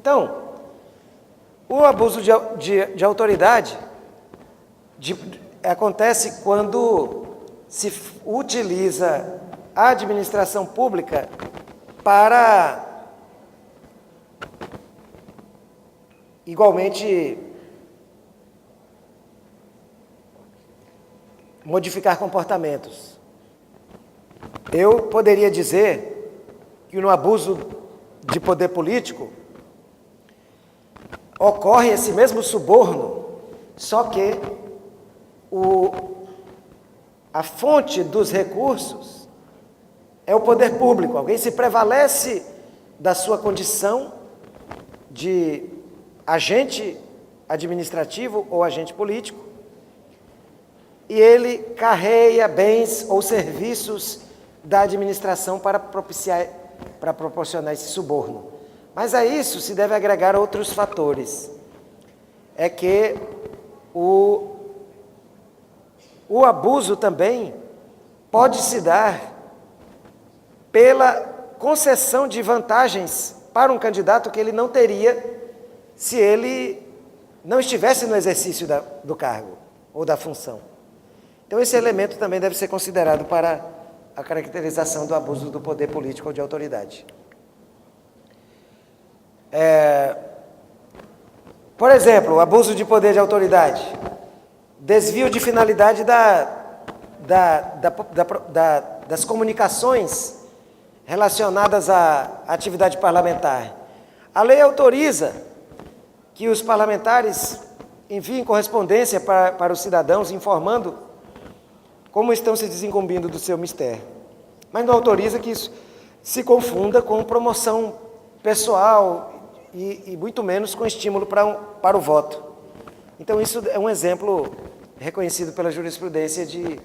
Então, o abuso de autoridade acontece quando se utiliza a administração pública para, igualmente, modificar comportamentos. Eu poderia dizer que no abuso de poder político ocorre esse mesmo suborno, só que a fonte dos recursos é o poder público. Alguém se prevalece da sua condição de agente administrativo ou agente político e ele carreia bens ou serviços da administração para proporcionar esse suborno. Mas a isso se deve agregar outros fatores. É que o abuso também pode se dar pela concessão de vantagens para um candidato que ele não teria se ele não estivesse no exercício do cargo ou da função. Então, esse elemento também deve ser considerado para a caracterização do abuso do poder político ou de autoridade. Por exemplo, o abuso de poder de autoridade, desvio de finalidade das comunicações relacionadas à atividade parlamentar. A lei autoriza que os parlamentares enviem correspondência para os cidadãos informando como estão se desincumbindo do seu mistério. Mas não autoriza que isso se confunda com promoção pessoal e muito menos com estímulo para o voto. Então, isso é um exemplo reconhecido pela jurisprudência de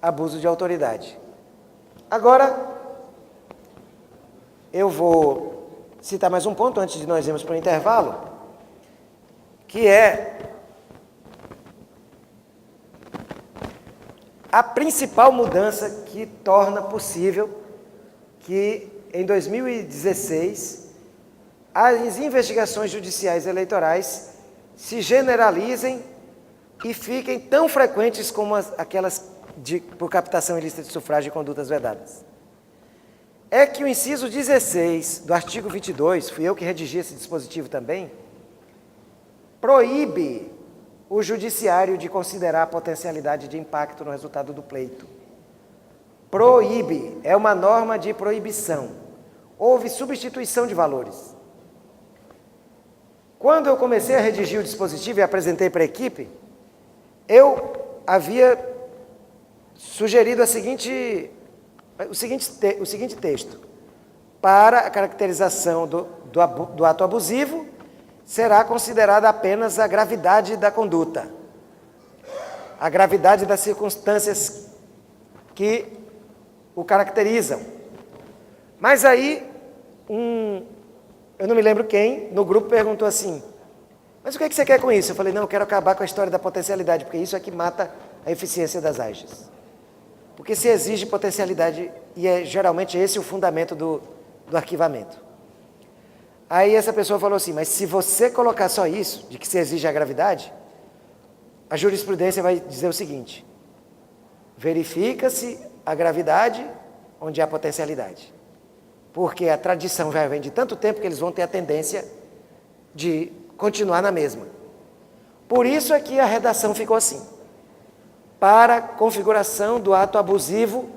abuso de autoridade. Agora, eu vou citar mais um ponto antes de nós irmos para o intervalo, que é a principal mudança que torna possível que, em 2016, as investigações judiciais eleitorais se generalizem e fiquem tão frequentes como aquelas por captação ilícita de sufrágio e condutas vedadas. É que o inciso 16 do artigo 22, fui eu que redigi esse dispositivo também, proíbe o judiciário de considerar a potencialidade de impacto no resultado do pleito. Proíbe, é uma norma de proibição. Houve substituição de valores. Quando eu comecei a redigir o dispositivo e apresentei para a equipe, eu havia sugerido o seguinte texto. Para a caracterização do ato abusivo, será considerada apenas a gravidade da conduta, a gravidade das circunstâncias que o caracterizam. Mas aí, eu não me lembro quem, no grupo perguntou assim, mas o que você quer com isso? Eu falei, não, eu quero acabar com a história da potencialidade, porque isso é que mata a eficiência das AGEs. Porque se exige potencialidade, e geralmente esse é o fundamento do arquivamento. Aí essa pessoa falou assim, mas se você colocar só isso, de que se exige a gravidade, a jurisprudência vai dizer o seguinte, verifica-se a gravidade onde há potencialidade. Porque a tradição já vem de tanto tempo que eles vão ter a tendência de continuar na mesma. Por isso é que a redação ficou assim. Para configuração do ato abusivo,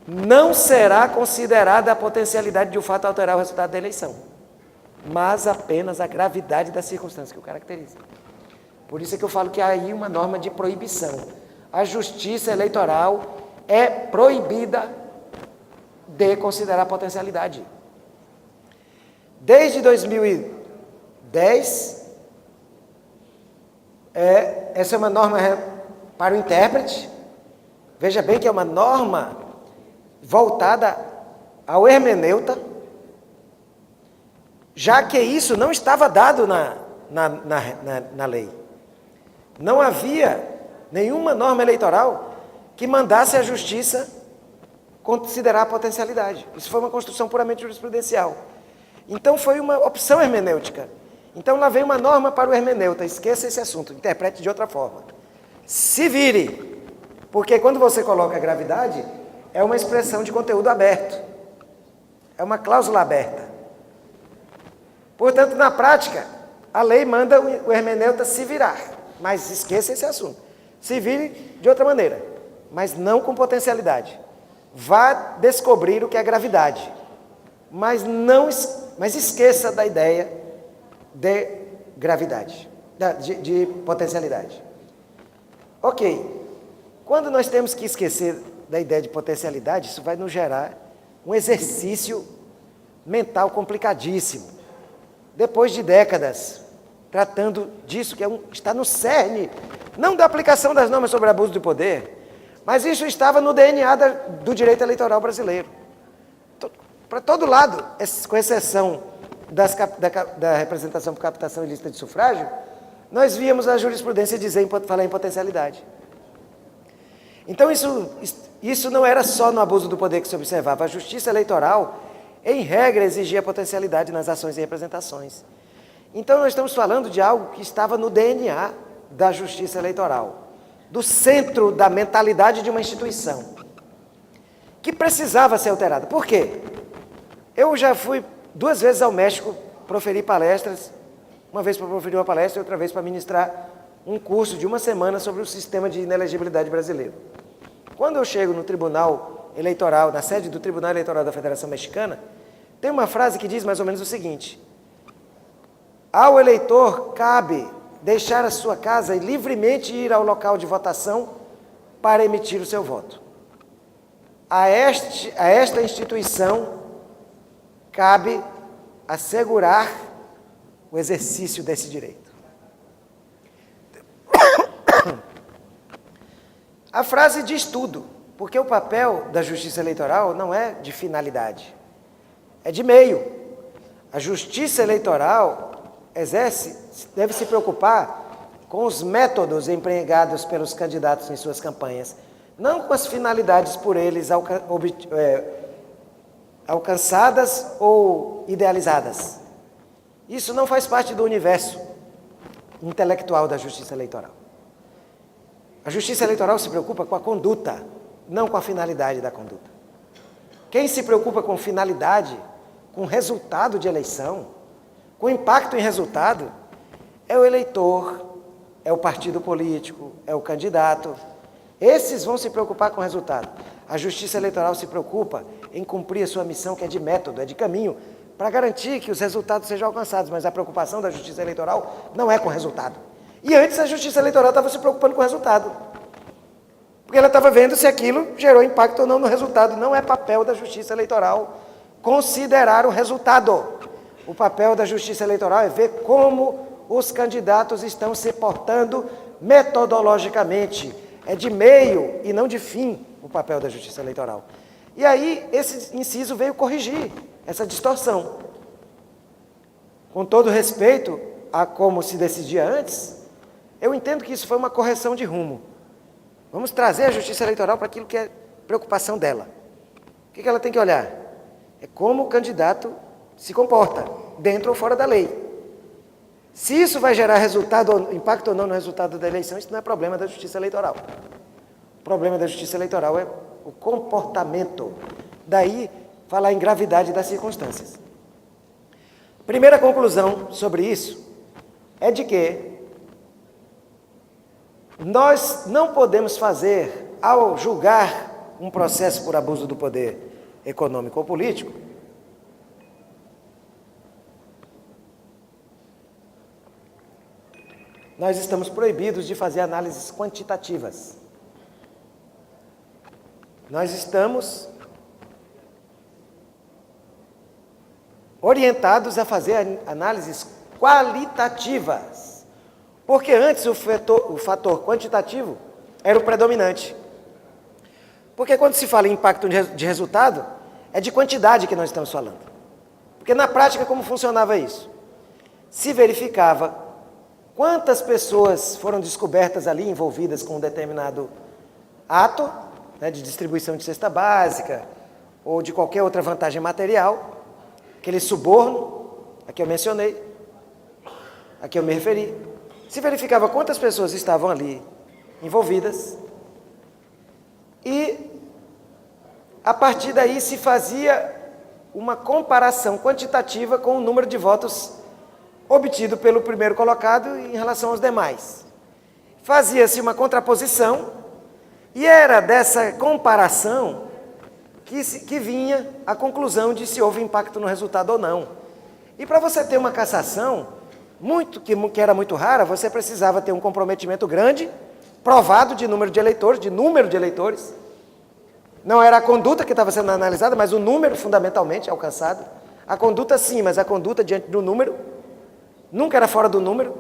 não será considerada a potencialidade de o fato alterar o resultado da eleição, mas apenas a gravidade das circunstâncias que o caracteriza. Por isso é que eu falo que há aí uma norma de proibição. A justiça eleitoral é proibida de considerar a potencialidade. Desde 2010, essa é uma norma para o intérprete. Veja bem que é uma norma voltada ao hermeneuta, já que isso não estava dado na lei. Não havia nenhuma norma eleitoral que mandasse a justiça considerar a potencialidade. Isso foi uma construção puramente jurisprudencial. Então foi uma opção hermenêutica. Então lá vem uma norma para o hermeneuta, esqueça esse assunto, interprete de outra forma. Se vire, porque quando você coloca gravidade, é uma expressão de conteúdo aberto, é uma cláusula aberta. Portanto, na prática, a lei manda o hermeneuta se virar, mas esqueça esse assunto. Se vire de outra maneira, mas não com potencialidade. Vá descobrir o que é gravidade, mas esqueça da ideia de gravidade, de potencialidade. Ok, quando nós temos que esquecer da ideia de potencialidade, isso vai nos gerar um exercício mental complicadíssimo. Depois de décadas tratando disso, que está no cerne, não da aplicação das normas sobre abuso de poder, mas isso estava no DNA do direito eleitoral brasileiro. Para todo lado, com exceção da representação por captação ilícita de sufrágio, nós víamos a jurisprudência falar em potencialidade. Então, isso não era só no abuso do poder que se observava. A justiça eleitoral, em regra, exigia potencialidade nas ações e representações. Então, nós estamos falando de algo que estava no DNA da justiça eleitoral, do centro da mentalidade de uma instituição, que precisava ser alterada. Por quê? Eu já fui 2 vezes ao México proferir palestras, uma vez para proferir uma palestra e outra vez para ministrar um curso de 1 semana sobre o sistema de inelegibilidade brasileiro. Quando eu chego no Tribunal Eleitoral, na sede do Tribunal Eleitoral da Federação Mexicana, tem uma frase que diz mais ou menos o seguinte: ao eleitor cabe deixar a sua casa e livremente ir ao local de votação para emitir o seu voto. A esta instituição cabe assegurar o exercício desse direito. A frase diz tudo, porque o papel da justiça eleitoral não é de finalidade, é de meio. A justiça eleitoral deve se preocupar com os métodos empregados pelos candidatos em suas campanhas, não com as finalidades por eles alcançadas ou idealizadas. Isso não faz parte do universo intelectual da justiça eleitoral. A justiça eleitoral se preocupa com a conduta, não com a finalidade da conduta. Quem se preocupa com finalidade, com resultado de eleição, com impacto em resultado, é o eleitor, é o partido político, é o candidato. Esses vão se preocupar com o resultado. A justiça eleitoral se preocupa em cumprir a sua missão, que é de método, é de caminho, para garantir que os resultados sejam alcançados, mas a preocupação da justiça eleitoral não é com o resultado. E antes a justiça eleitoral estava se preocupando com o resultado, porque ela estava vendo se aquilo gerou impacto ou não no resultado. Não é papel da justiça eleitoral considerar o resultado. O papel da justiça eleitoral é ver como os candidatos estão se portando metodologicamente. É de meio e não de fim o papel da justiça eleitoral. E aí esse inciso veio corrigir essa distorção. Com todo respeito a como se decidia antes, eu entendo que isso foi uma correção de rumo. Vamos trazer a justiça eleitoral para aquilo que é preocupação dela. O que ela tem que olhar? É como o candidato se comporta, dentro ou fora da lei. Se isso vai gerar resultado, impacto ou não no resultado da eleição, isso não é problema da justiça eleitoral. O problema da justiça eleitoral é o comportamento. Daí, falar em gravidade das circunstâncias. Primeira conclusão sobre isso é de que nós não podemos fazer, ao julgar um processo por abuso do poder econômico ou político, nós estamos proibidos de fazer análises quantitativas. Nós estamos orientados a fazer análises qualitativas. Porque antes o fator quantitativo era o predominante. Porque quando se fala em impacto de resultado, é de quantidade que nós estamos falando. Porque na prática, como funcionava isso? Se verificava quantas pessoas foram descobertas ali, envolvidas com um determinado ato, né, de distribuição de cesta básica, ou de qualquer outra vantagem material, aquele suborno, a que eu mencionei. a que eu me referi, se verificava quantas pessoas estavam ali envolvidas e, a partir daí, se fazia uma comparação quantitativa com o número de votos obtido pelo primeiro colocado em relação aos demais. Fazia-se uma contraposição e era dessa comparação que vinha a conclusão de se houve impacto no resultado ou não. E para você ter uma cassação, que era muito rara, você precisava ter um comprometimento grande, provado de número de eleitores. Não era a conduta que estava sendo analisada, mas o número fundamentalmente alcançado. A conduta sim, mas a conduta diante do número nunca era fora do número.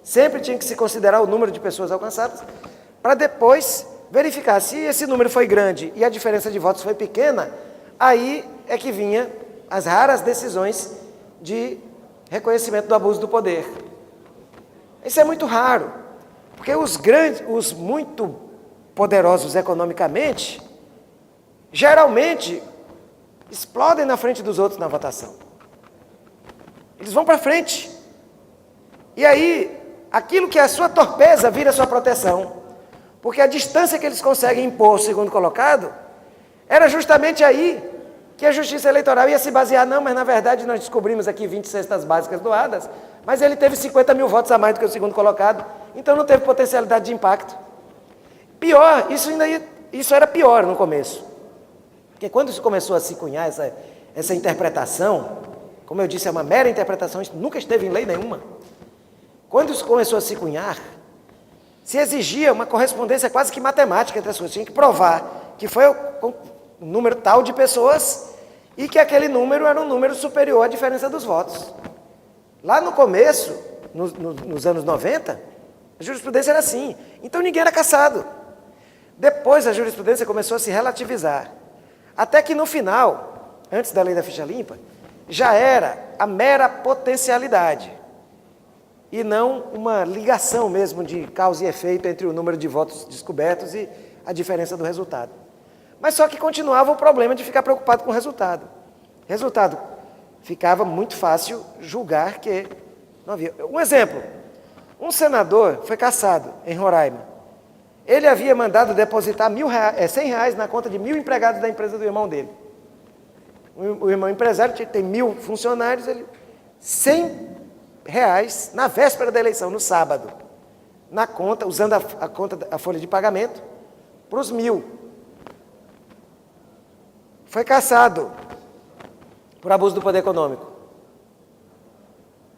Sempre tinha que se considerar o número de pessoas alcançadas, para depois verificar se esse número foi grande e a diferença de votos foi pequena, aí é que vinha as raras decisões de reconhecimento do abuso do poder. Isso é muito raro, porque os muito poderosos economicamente, geralmente explodem na frente dos outros na votação. Eles vão para frente. E aí, aquilo que é a sua torpeza vira a sua proteção. Porque a distância que eles conseguem impor ao segundo colocado, era justamente aí que a Justiça Eleitoral ia se basear. Não, mas na verdade nós descobrimos aqui 20 cestas básicas doadas, mas ele teve 50 mil votos a mais do que o segundo colocado, então não teve potencialidade de impacto. Pior, isso era pior no começo. Porque quando isso começou a se cunhar, essa interpretação, como eu disse, é uma mera interpretação, isso nunca esteve em lei nenhuma. Quando isso começou a se cunhar, se exigia uma correspondência quase que matemática entre as coisas. Tinha que provar que foi um número tal de pessoas e que aquele número era um número superior à diferença dos votos. Lá no começo, nos anos 90, a jurisprudência era assim. Então ninguém era cassado. Depois a jurisprudência começou a se relativizar. Até que no final, antes da lei da ficha limpa, já era a mera potencialidade. E não uma ligação mesmo de causa e efeito entre o número de votos descobertos e a diferença do resultado. Mas só que continuava o problema de ficar preocupado com o resultado. Resultado, ficava muito fácil julgar que não havia. Um exemplo, um senador foi cassado em Roraima. Ele havia mandado depositar R$100 na conta de 1.000 empregados da empresa do irmão dele. O irmão empresário tem 1.000 funcionários, ele 100 reais na véspera da eleição, no sábado, na conta, usando a folha de pagamento, para os 1.000. Foi cassado por abuso do poder econômico.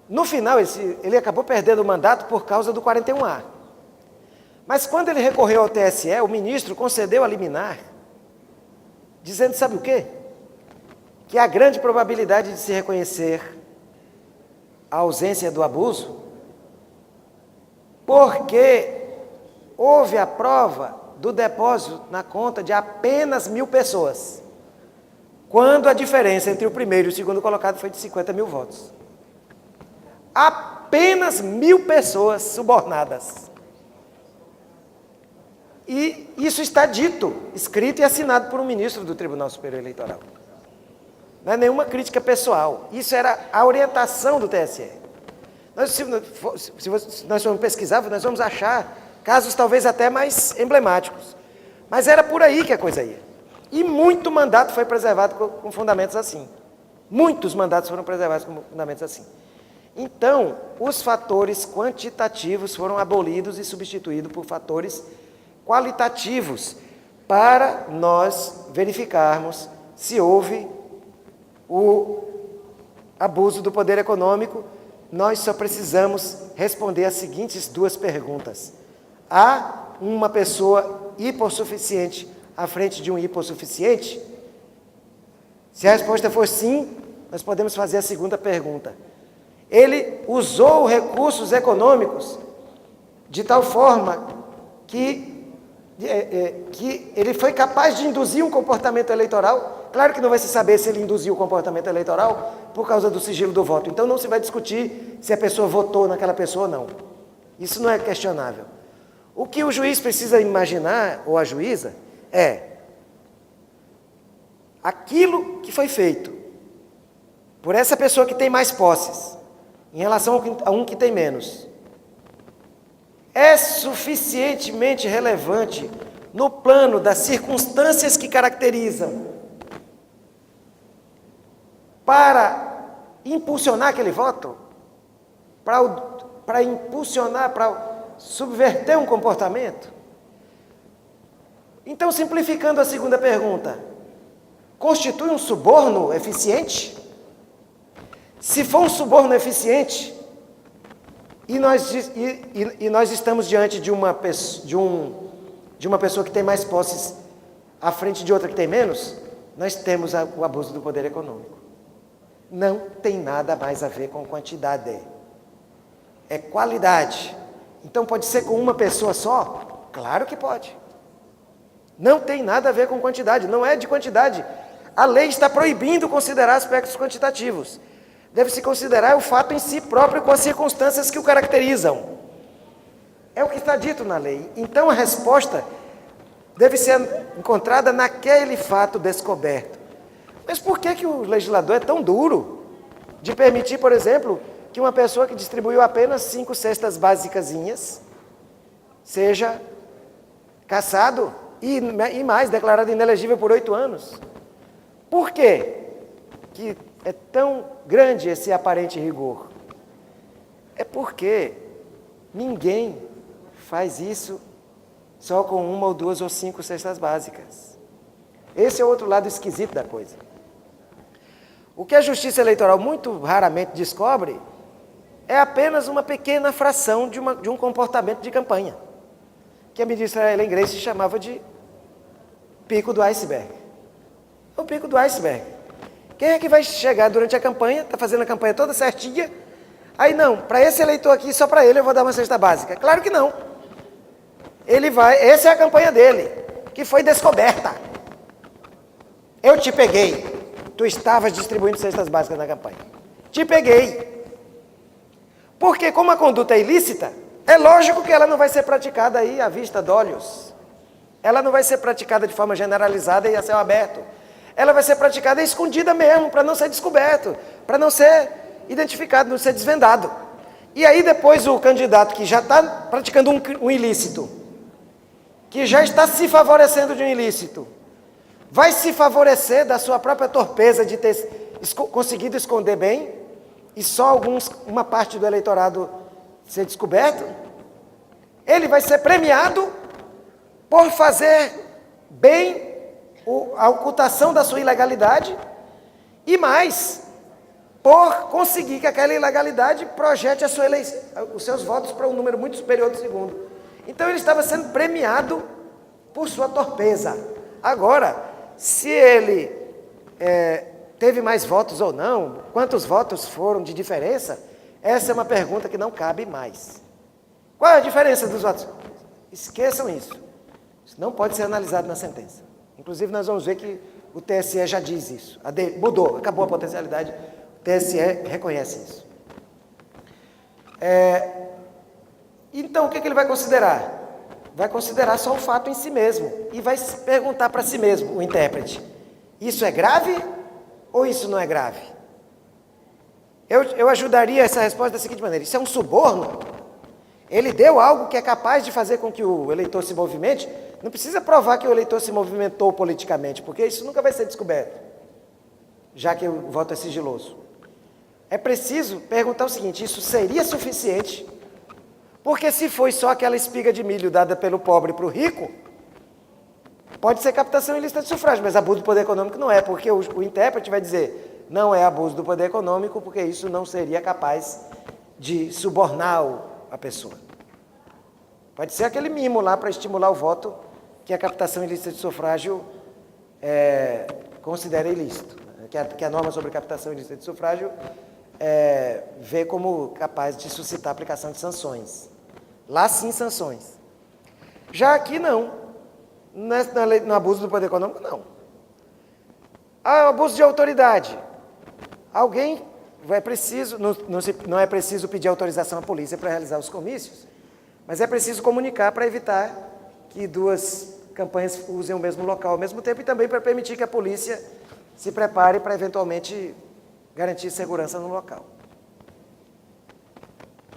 No final, ele acabou perdendo o mandato por causa do 41A. Mas quando ele recorreu ao TSE, o ministro concedeu a liminar, dizendo, sabe o quê? Que há grande probabilidade de se reconhecer a ausência do abuso, porque houve a prova do depósito na conta de apenas 1.000 pessoas, quando a diferença entre o primeiro e o segundo colocado foi de 50 mil votos. Apenas 1.000 pessoas subornadas. E isso está dito, escrito e assinado por um ministro do Tribunal Superior Eleitoral. Não é nenhuma crítica pessoal. Isso era a orientação do TSE. Se nós formos pesquisar, nós vamos achar casos talvez até mais emblemáticos. Mas era por aí que a coisa ia. E muito mandato foi preservado com fundamentos assim. Muitos mandatos foram preservados com fundamentos assim. Então, os fatores quantitativos foram abolidos e substituídos por fatores qualitativos, para nós verificarmos se houve o abuso do poder econômico. Nós só precisamos responder as seguintes duas perguntas. Há uma pessoa hipossuficiente à frente de um hipossuficiente? Se a resposta for sim, nós podemos fazer a segunda pergunta. Ele usou recursos econômicos de tal forma que ele foi capaz de induzir um comportamento eleitoral. Claro que não vai se saber se ele induziu o comportamento eleitoral por causa do sigilo do voto. Então não se vai discutir se a pessoa votou naquela pessoa ou não. Isso não é questionável. O que o juiz precisa imaginar, ou a juíza, é aquilo que foi feito por essa pessoa que tem mais posses, em relação a um que tem menos, é suficientemente relevante no plano das circunstâncias que caracterizam para impulsionar aquele voto, para impulsionar, para subverter um comportamento? Então, simplificando a segunda pergunta, constitui um suborno eficiente? Se for um suborno eficiente, e nós estamos diante de uma pessoa que tem mais posses à frente de outra que tem menos, nós temos o abuso do poder econômico. Não tem nada mais a ver com quantidade, é qualidade. Então pode ser com uma pessoa só? Claro que pode. Não tem nada a ver com quantidade, não é de quantidade. A lei está proibindo considerar aspectos quantitativos. Deve-se considerar o fato em si próprio com as circunstâncias que o caracterizam. É o que está dito na lei. Então a resposta deve ser encontrada naquele fato descoberto. Mas por que o legislador é tão duro de permitir, por exemplo, que uma pessoa que distribuiu apenas 5 cestas básicasinhas seja cassado e mais, declarado inelegível por 8 anos? Por quê que é tão grande esse aparente rigor? É porque ninguém faz isso só com 1 ou 2 ou 5 cestas básicas. Esse é o outro lado esquisito da coisa. O que a Justiça Eleitoral muito raramente descobre é apenas uma pequena fração de um comportamento de campanha, que a ministra Helen Grace chamava de pico do iceberg. O pico do iceberg. Quem é que vai chegar durante a campanha, está fazendo a campanha toda certinha, aí não, para esse eleitor aqui, só para ele eu vou dar uma cesta básica? Claro que não. Essa é a campanha dele, que foi descoberta. Eu te peguei, tu estavas distribuindo cestas básicas na campanha. Te peguei. Porque como a conduta é ilícita, é lógico que ela não vai ser praticada aí à vista de olhos. Ela não vai ser praticada de forma generalizada e a céu aberto. Ela vai ser praticada escondida mesmo, para não ser descoberto, para não ser identificado, não ser desvendado. E aí depois o candidato que já está praticando um ilícito, que já está se favorecendo de um ilícito, vai se favorecer da sua própria torpeza de ter conseguido esconder bem, e só uma parte do eleitorado ser descoberto? Ele vai ser premiado por fazer bem a ocultação da sua ilegalidade e mais, por conseguir que aquela ilegalidade projete os seus votos para um número muito superior do segundo. Então ele estava sendo premiado por sua torpeza. Agora, se ele teve mais votos ou não, quantos votos foram de diferença, essa é uma pergunta que não cabe mais. Qual é a diferença dos votos? Esqueçam isso. Isso não pode ser analisado na sentença. Inclusive, nós vamos ver que o TSE já diz isso. Mudou, acabou a potencialidade, o TSE reconhece isso. Então, o que ele vai considerar? Vai considerar só o fato em si mesmo e vai perguntar para si mesmo, o intérprete, isso é grave ou isso não é grave? Eu ajudaria essa resposta da seguinte maneira: isso é um suborno? Ele deu algo que é capaz de fazer com que o eleitor se movimente? Não precisa provar que o eleitor se movimentou politicamente, porque isso nunca vai ser descoberto, já que o voto é sigiloso. É preciso perguntar o seguinte: isso seria suficiente? Porque se foi só aquela espiga de milho dada pelo pobre para o rico, pode ser captação ilícita de sufrágio, mas abuso do poder econômico não é, porque o intérprete vai dizer, não é abuso do poder econômico, porque isso não seria capaz de subornar a pessoa. Pode ser aquele mimo lá para estimular o voto, que a captação ilícita de sufrágio considera ilícito, que a norma sobre captação ilícita de sufrágio vê como capaz de suscitar a aplicação de sanções. Lá sim, sanções. Já aqui não. No abuso do poder econômico, não. Abuso de autoridade. Alguém não é preciso pedir autorização à polícia para realizar os comícios, mas é preciso comunicar para evitar que 2 campanhas usem o mesmo local ao mesmo tempo e também para permitir que a polícia se prepare para eventualmente garantir segurança no local.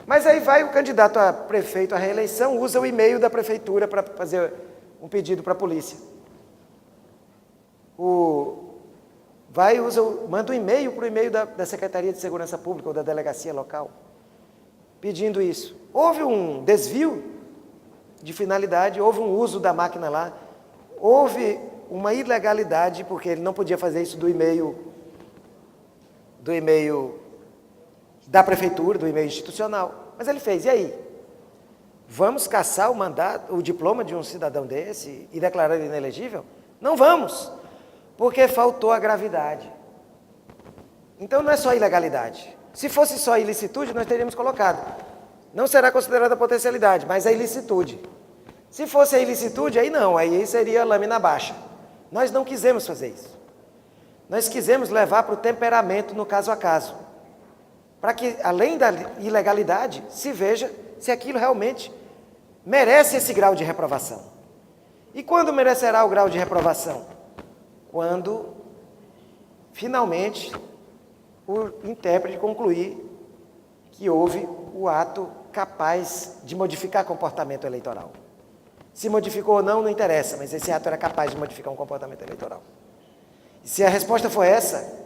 Mas aí vai o candidato a prefeito à reeleição, usa o e-mail da prefeitura para fazer um pedido para a polícia. Manda um e-mail para o e-mail da Secretaria de Segurança Pública ou da delegacia local, pedindo isso. Houve um desvio de finalidade, houve um uso da máquina lá, houve uma ilegalidade, porque ele não podia fazer isso do e-mail da prefeitura, do e-mail institucional, mas ele fez. E aí? Vamos caçar o mandato, o diploma de um cidadão desse e declarar ele inelegível? Não vamos, porque faltou a gravidade. Então não é só ilegalidade. Se fosse só ilicitude, nós teríamos colocado. Não será considerada potencialidade, mas a ilicitude. Se fosse a ilicitude, aí não, aí seria lâmina baixa. Nós não quisemos fazer isso. Nós quisemos levar para o temperamento no caso a caso. Para que, além da ilegalidade, se veja se aquilo realmente merece esse grau de reprovação. E quando merecerá o grau de reprovação? Quando, finalmente, o intérprete concluir que houve o ato capaz de modificar comportamento eleitoral. Se modificou ou não, não interessa, mas esse ato era capaz de modificar um comportamento eleitoral. E se a resposta for essa,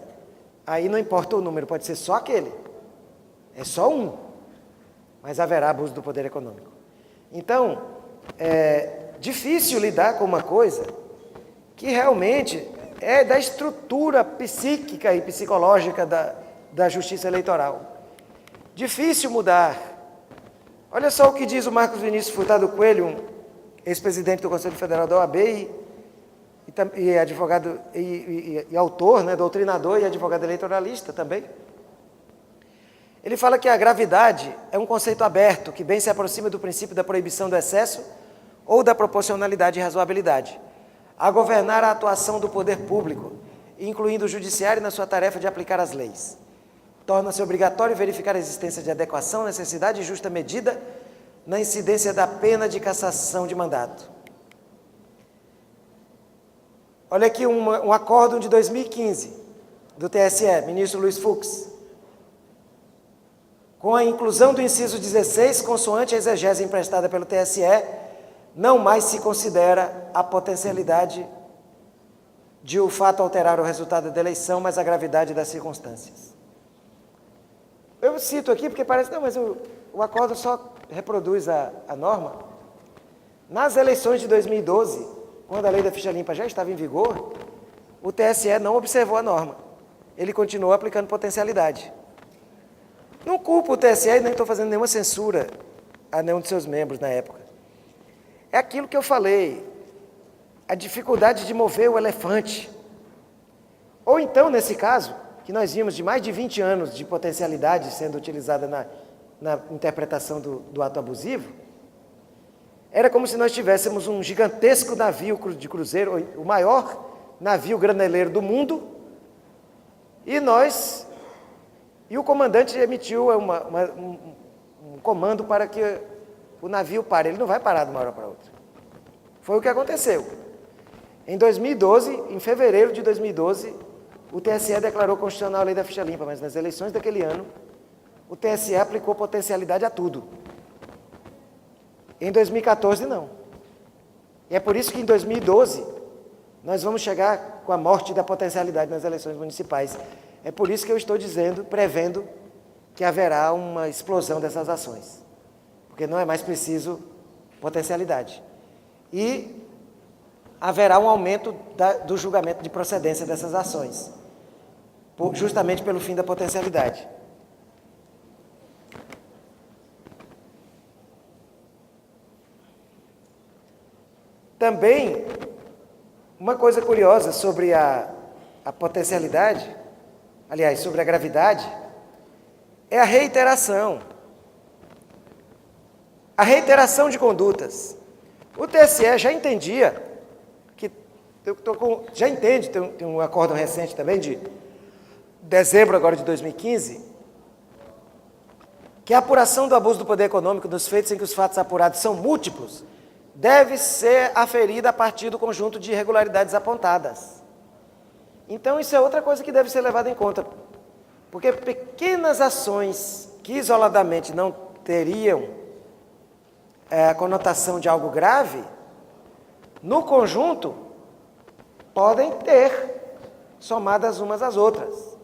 aí não importa o número, pode ser só aquele. É só um, mas haverá abuso do poder econômico. Então, é difícil lidar com uma coisa que realmente é da estrutura psíquica e psicológica da justiça eleitoral. Difícil mudar. Olha só o que diz o Marcos Vinícius Furtado Coelho, ex-presidente do Conselho Federal da OAB e advogado e autor, né, doutrinador e advogado eleitoralista também. Ele fala que a gravidade é um conceito aberto, que bem se aproxima do princípio da proibição do excesso ou da proporcionalidade e razoabilidade, a governar a atuação do poder público, incluindo o judiciário na sua tarefa de aplicar as leis. Torna-se obrigatório verificar a existência de adequação, necessidade e justa medida na incidência da pena de cassação de mandato. Olha aqui um acórdão de 2015 do TSE, ministro Luiz Fux. Com a inclusão do inciso 16, consoante a exegese emprestada pelo TSE, não mais se considera a potencialidade de o fato alterar o resultado da eleição, mas a gravidade das circunstâncias. Eu cito aqui porque parece, não, mas o acordo só reproduz a norma. Nas eleições de 2012, quando a lei da ficha limpa já estava em vigor, o TSE não observou a norma. Ele continuou aplicando potencialidade. Não culpo o TSE e nem estou fazendo nenhuma censura a nenhum de seus membros na época. É aquilo que eu falei, a dificuldade de mover o elefante. Ou então, nesse caso, que nós vimos de mais de 20 anos de potencialidade sendo utilizada na interpretação do ato abusivo, era como se nós tivéssemos um gigantesco navio de cruzeiro, o maior navio graneleiro do mundo, e o comandante emitiu um comando para que o navio pare. Ele não vai parar de uma hora para outra. Foi o que aconteceu. Em 2012, em fevereiro de 2012, o TSE declarou constitucional a lei da ficha limpa, mas nas eleições daquele ano, o TSE aplicou potencialidade a tudo. Em 2014, não. E é por isso que em 2012, nós vamos chegar com a morte da potencialidade nas eleições municipais. É por isso que eu estou dizendo, prevendo, que haverá uma explosão dessas ações. Porque não é mais preciso potencialidade. E haverá um aumento do julgamento de procedência dessas ações, justamente pelo fim da potencialidade. Também, uma coisa curiosa sobre a potencialidade, aliás, sobre a gravidade, é a reiteração. A reiteração de condutas. O TSE já entendia, já entende, tem um acórdão recente também, de dezembro agora de 2015, que a apuração do abuso do poder econômico nos feitos em que os fatos apurados são múltiplos, deve ser aferida a partir do conjunto de irregularidades apontadas. Então, isso é outra coisa que deve ser levada em conta, porque pequenas ações que isoladamente não teriam a conotação de algo grave, no conjunto, podem ter, somadas umas às outras.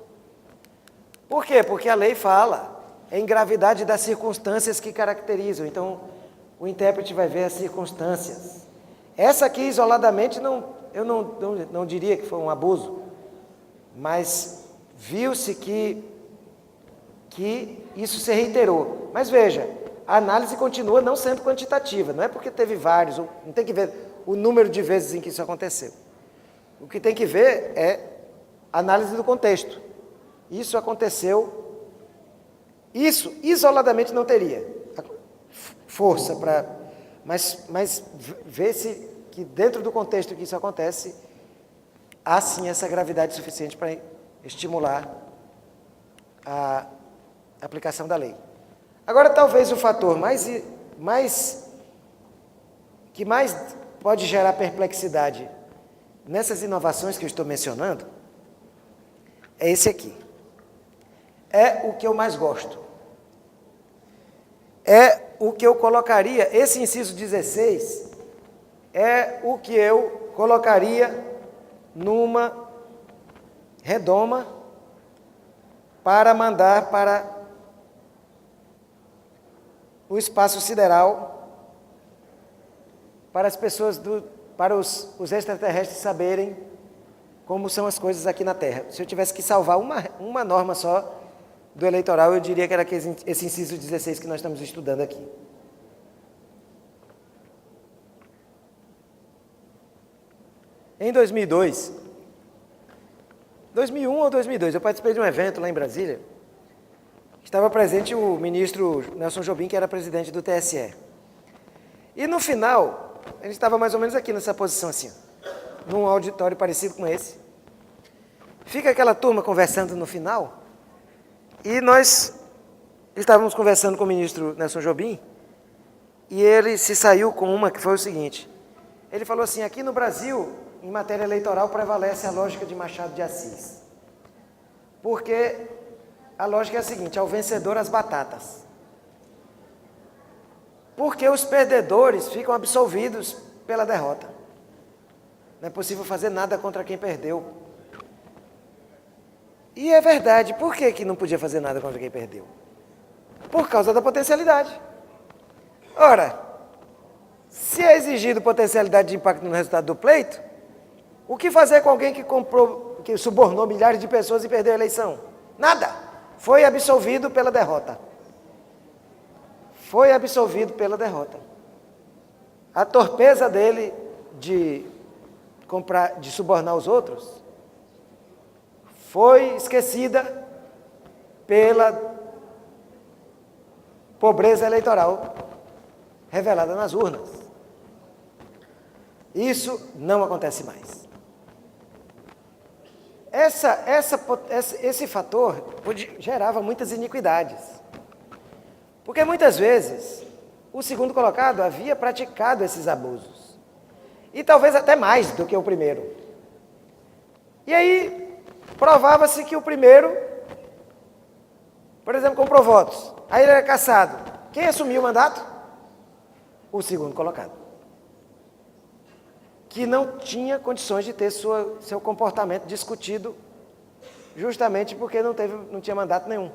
Por quê? Porque a lei fala em gravidade das circunstâncias que caracterizam. Então, o intérprete vai ver as circunstâncias. Essa aqui, isoladamente, eu não diria que foi um abuso, mas viu-se que isso se reiterou. Mas veja, a análise continua não sendo quantitativa, não é porque teve vários, não tem que ver o número de vezes em que isso aconteceu. O que tem que ver é a análise do contexto. Isso aconteceu, isso isoladamente não teria força para... Mas vê-se que dentro do contexto que isso acontece, há sim essa gravidade suficiente para estimular a aplicação da lei. Agora, talvez o fator que mais pode gerar perplexidade nessas inovações que eu estou mencionando é esse aqui. É o que eu mais gosto. É o que eu colocaria, esse inciso 16, é o que eu colocaria numa redoma para mandar para o espaço sideral, para as pessoas, para os extraterrestres saberem como são as coisas aqui na Terra. Se eu tivesse que salvar uma norma só do eleitoral, eu diria que era esse inciso 16 que nós estamos estudando aqui. Em 2002, 2001 ou 2002, eu participei de um evento lá em Brasília. Estava presente o ministro Nelson Jobim, que era presidente do TSE. E no final, ele estava mais ou menos aqui nessa posição assim, num auditório parecido com esse. Fica aquela turma conversando no final, e nós estávamos conversando com o ministro Nelson Jobim, e ele se saiu com uma que foi o seguinte. Ele falou assim, aqui no Brasil, em matéria eleitoral, prevalece a lógica de Machado de Assis. Porque a lógica é a seguinte, ao vencedor as batatas. Porque os perdedores ficam absolvidos pela derrota. Não é possível fazer nada contra quem perdeu. E é verdade, por que não podia fazer nada contra quem perdeu? Por causa da potencialidade. Ora, se é exigido potencialidade de impacto no resultado do pleito, o que fazer com alguém que subornou milhares de pessoas e perdeu a eleição? Nada. Foi absolvido pela derrota. Foi absolvido pela derrota. A torpeza dele de subornar os outros foi esquecida pela pobreza eleitoral revelada nas urnas. Isso não acontece mais. Esse fator gerava muitas iniquidades. Porque muitas vezes o segundo colocado havia praticado esses abusos. E talvez até mais do que o primeiro. E aí provava-se que o primeiro, por exemplo, comprou votos. Aí ele era cassado. Quem assumiu o mandato? O segundo colocado. Que não tinha condições de ter seu comportamento discutido, justamente porque não tinha mandato nenhum.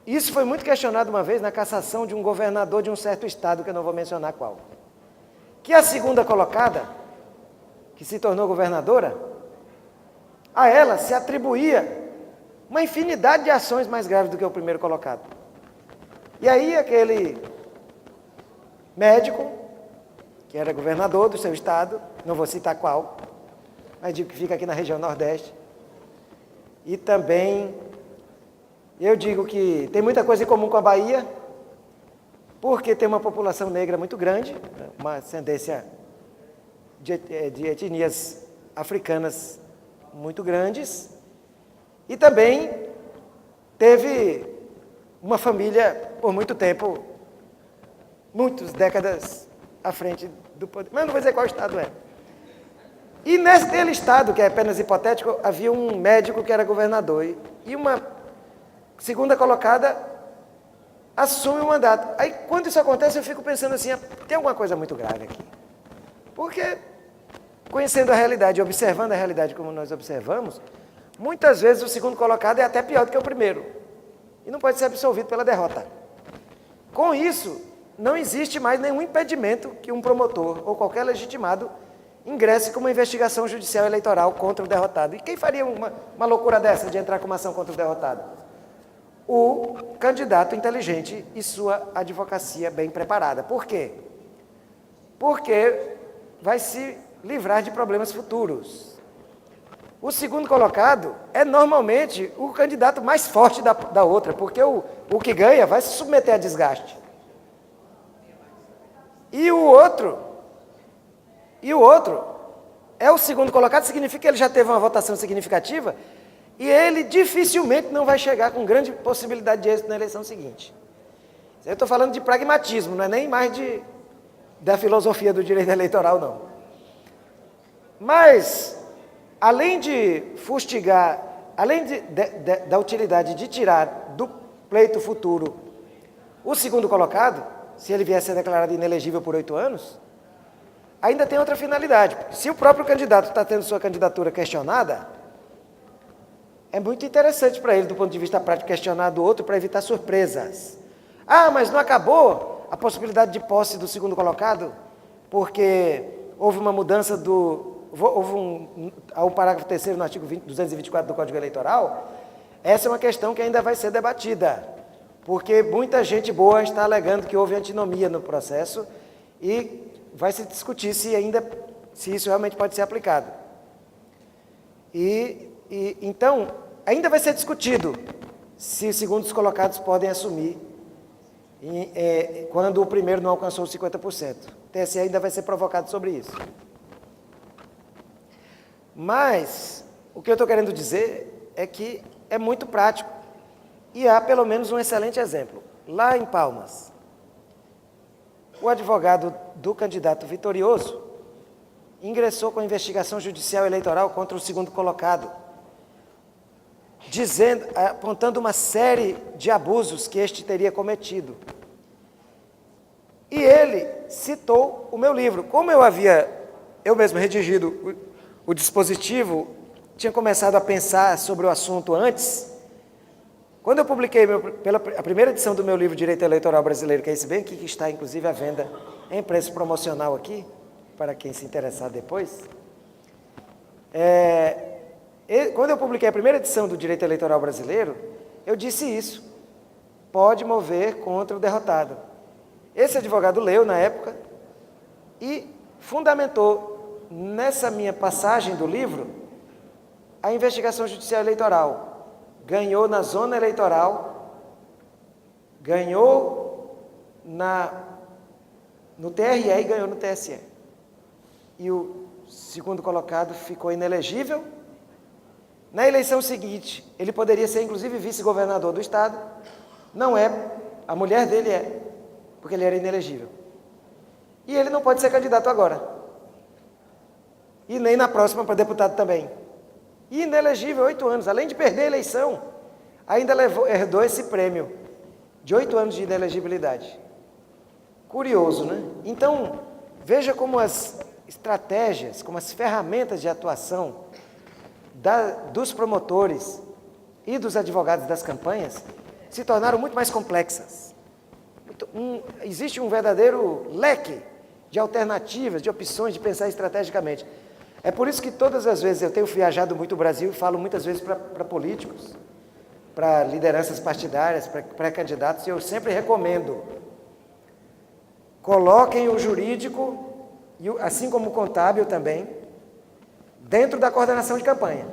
Isso foi muito questionado uma vez na cassação de um governador de um certo estado, que eu não vou mencionar qual. Que a segunda colocada, que se tornou governadora, a ela se atribuía uma infinidade de ações mais graves do que o primeiro colocado. E aí aquele médico, que era governador do seu estado, não vou citar qual, mas digo que fica aqui na região Nordeste, e também, eu digo que tem muita coisa em comum com a Bahia, porque tem uma população negra muito grande, uma ascendência de etnias africanas muito grandes, e também teve uma família, por muito tempo, muitas décadas à frente do poder, mas não vou dizer qual estado é. E naquele estado, que é apenas hipotético, havia um médico que era governador, e uma segunda colocada assume o mandato. Aí, quando isso acontece, eu fico pensando assim, tem alguma coisa muito grave aqui. Porque, conhecendo a realidade, observando a realidade como nós observamos, muitas vezes o segundo colocado é até pior do que o primeiro. E não pode ser absolvido pela derrota. Com isso, não existe mais nenhum impedimento que um promotor ou qualquer legitimado ingresse com uma investigação judicial eleitoral contra o derrotado. E quem faria uma loucura dessa de entrar com uma ação contra o derrotado? O candidato inteligente e sua advocacia bem preparada. Por quê? Porque vai se livrar de problemas futuros. O segundo colocado é normalmente o candidato mais forte da outra, porque o que ganha vai se submeter a desgaste. E o outro é o segundo colocado, significa que ele já teve uma votação significativa e ele dificilmente não vai chegar com grande possibilidade de êxito na eleição seguinte. Eu estou falando de pragmatismo, não é nem mais da filosofia do direito eleitoral, não. Mas, além de fustigar, além da utilidade de tirar do pleito futuro o segundo colocado, se ele vier a ser declarado inelegível por 8 anos, ainda tem outra finalidade. Se o próprio candidato está tendo sua candidatura questionada, é muito interessante para ele, do ponto de vista prático, questionar do outro para evitar surpresas. Ah, mas não acabou a possibilidade de posse do segundo colocado, porque houve uma mudança há um parágrafo 3º no artigo 224 do Código Eleitoral. Essa é uma questão que ainda vai ser debatida, porque muita gente boa está alegando que houve antinomia no processo e vai se discutir se isso realmente pode ser aplicado. Então, ainda vai ser discutido se os segundos colocados podem assumir quando o primeiro não alcançou os 50%. O TSE ainda vai ser provocado sobre isso. Mas, o que eu estou querendo dizer é que é muito prático. E há pelo menos um excelente exemplo. Lá em Palmas, o advogado do candidato vitorioso ingressou com investigação judicial eleitoral contra o segundo colocado, apontando uma série de abusos que este teria cometido. E ele citou o meu livro. Como eu mesmo redigido o dispositivo, tinha começado a pensar sobre o assunto antes. Quando eu publiquei a primeira edição do meu livro Direito Eleitoral Brasileiro, que é esse bem aqui, que está inclusive à venda em preço promocional aqui, para quem se interessar depois, quando eu publiquei a primeira edição do Direito Eleitoral Brasileiro, eu disse isso: pode mover contra o derrotado. Esse advogado leu na época e fundamentou nessa minha passagem do livro a investigação judicial eleitoral. Ganhou na zona eleitoral, ganhou no TRE e ganhou no TSE. E o segundo colocado ficou inelegível. Na eleição seguinte, ele poderia ser inclusive vice-governador do estado. Não é, a mulher dele é, porque ele era inelegível. E ele não pode ser candidato agora. E nem na próxima para deputado também. E inelegível 8 anos, além de perder a eleição, ainda herdou esse prêmio de 8 anos de inelegibilidade. Curioso, né? Então, veja como as estratégias, como as ferramentas de atuação dos promotores e dos advogados das campanhas se tornaram muito mais complexas. Existe um verdadeiro leque de alternativas, de opções de pensar estrategicamente. É por isso que todas as vezes eu tenho viajado muito o Brasil e falo muitas vezes para políticos, para lideranças partidárias, para pré-candidatos, e eu sempre recomendo: coloquem o jurídico, assim como o contábil também, dentro da coordenação de campanha.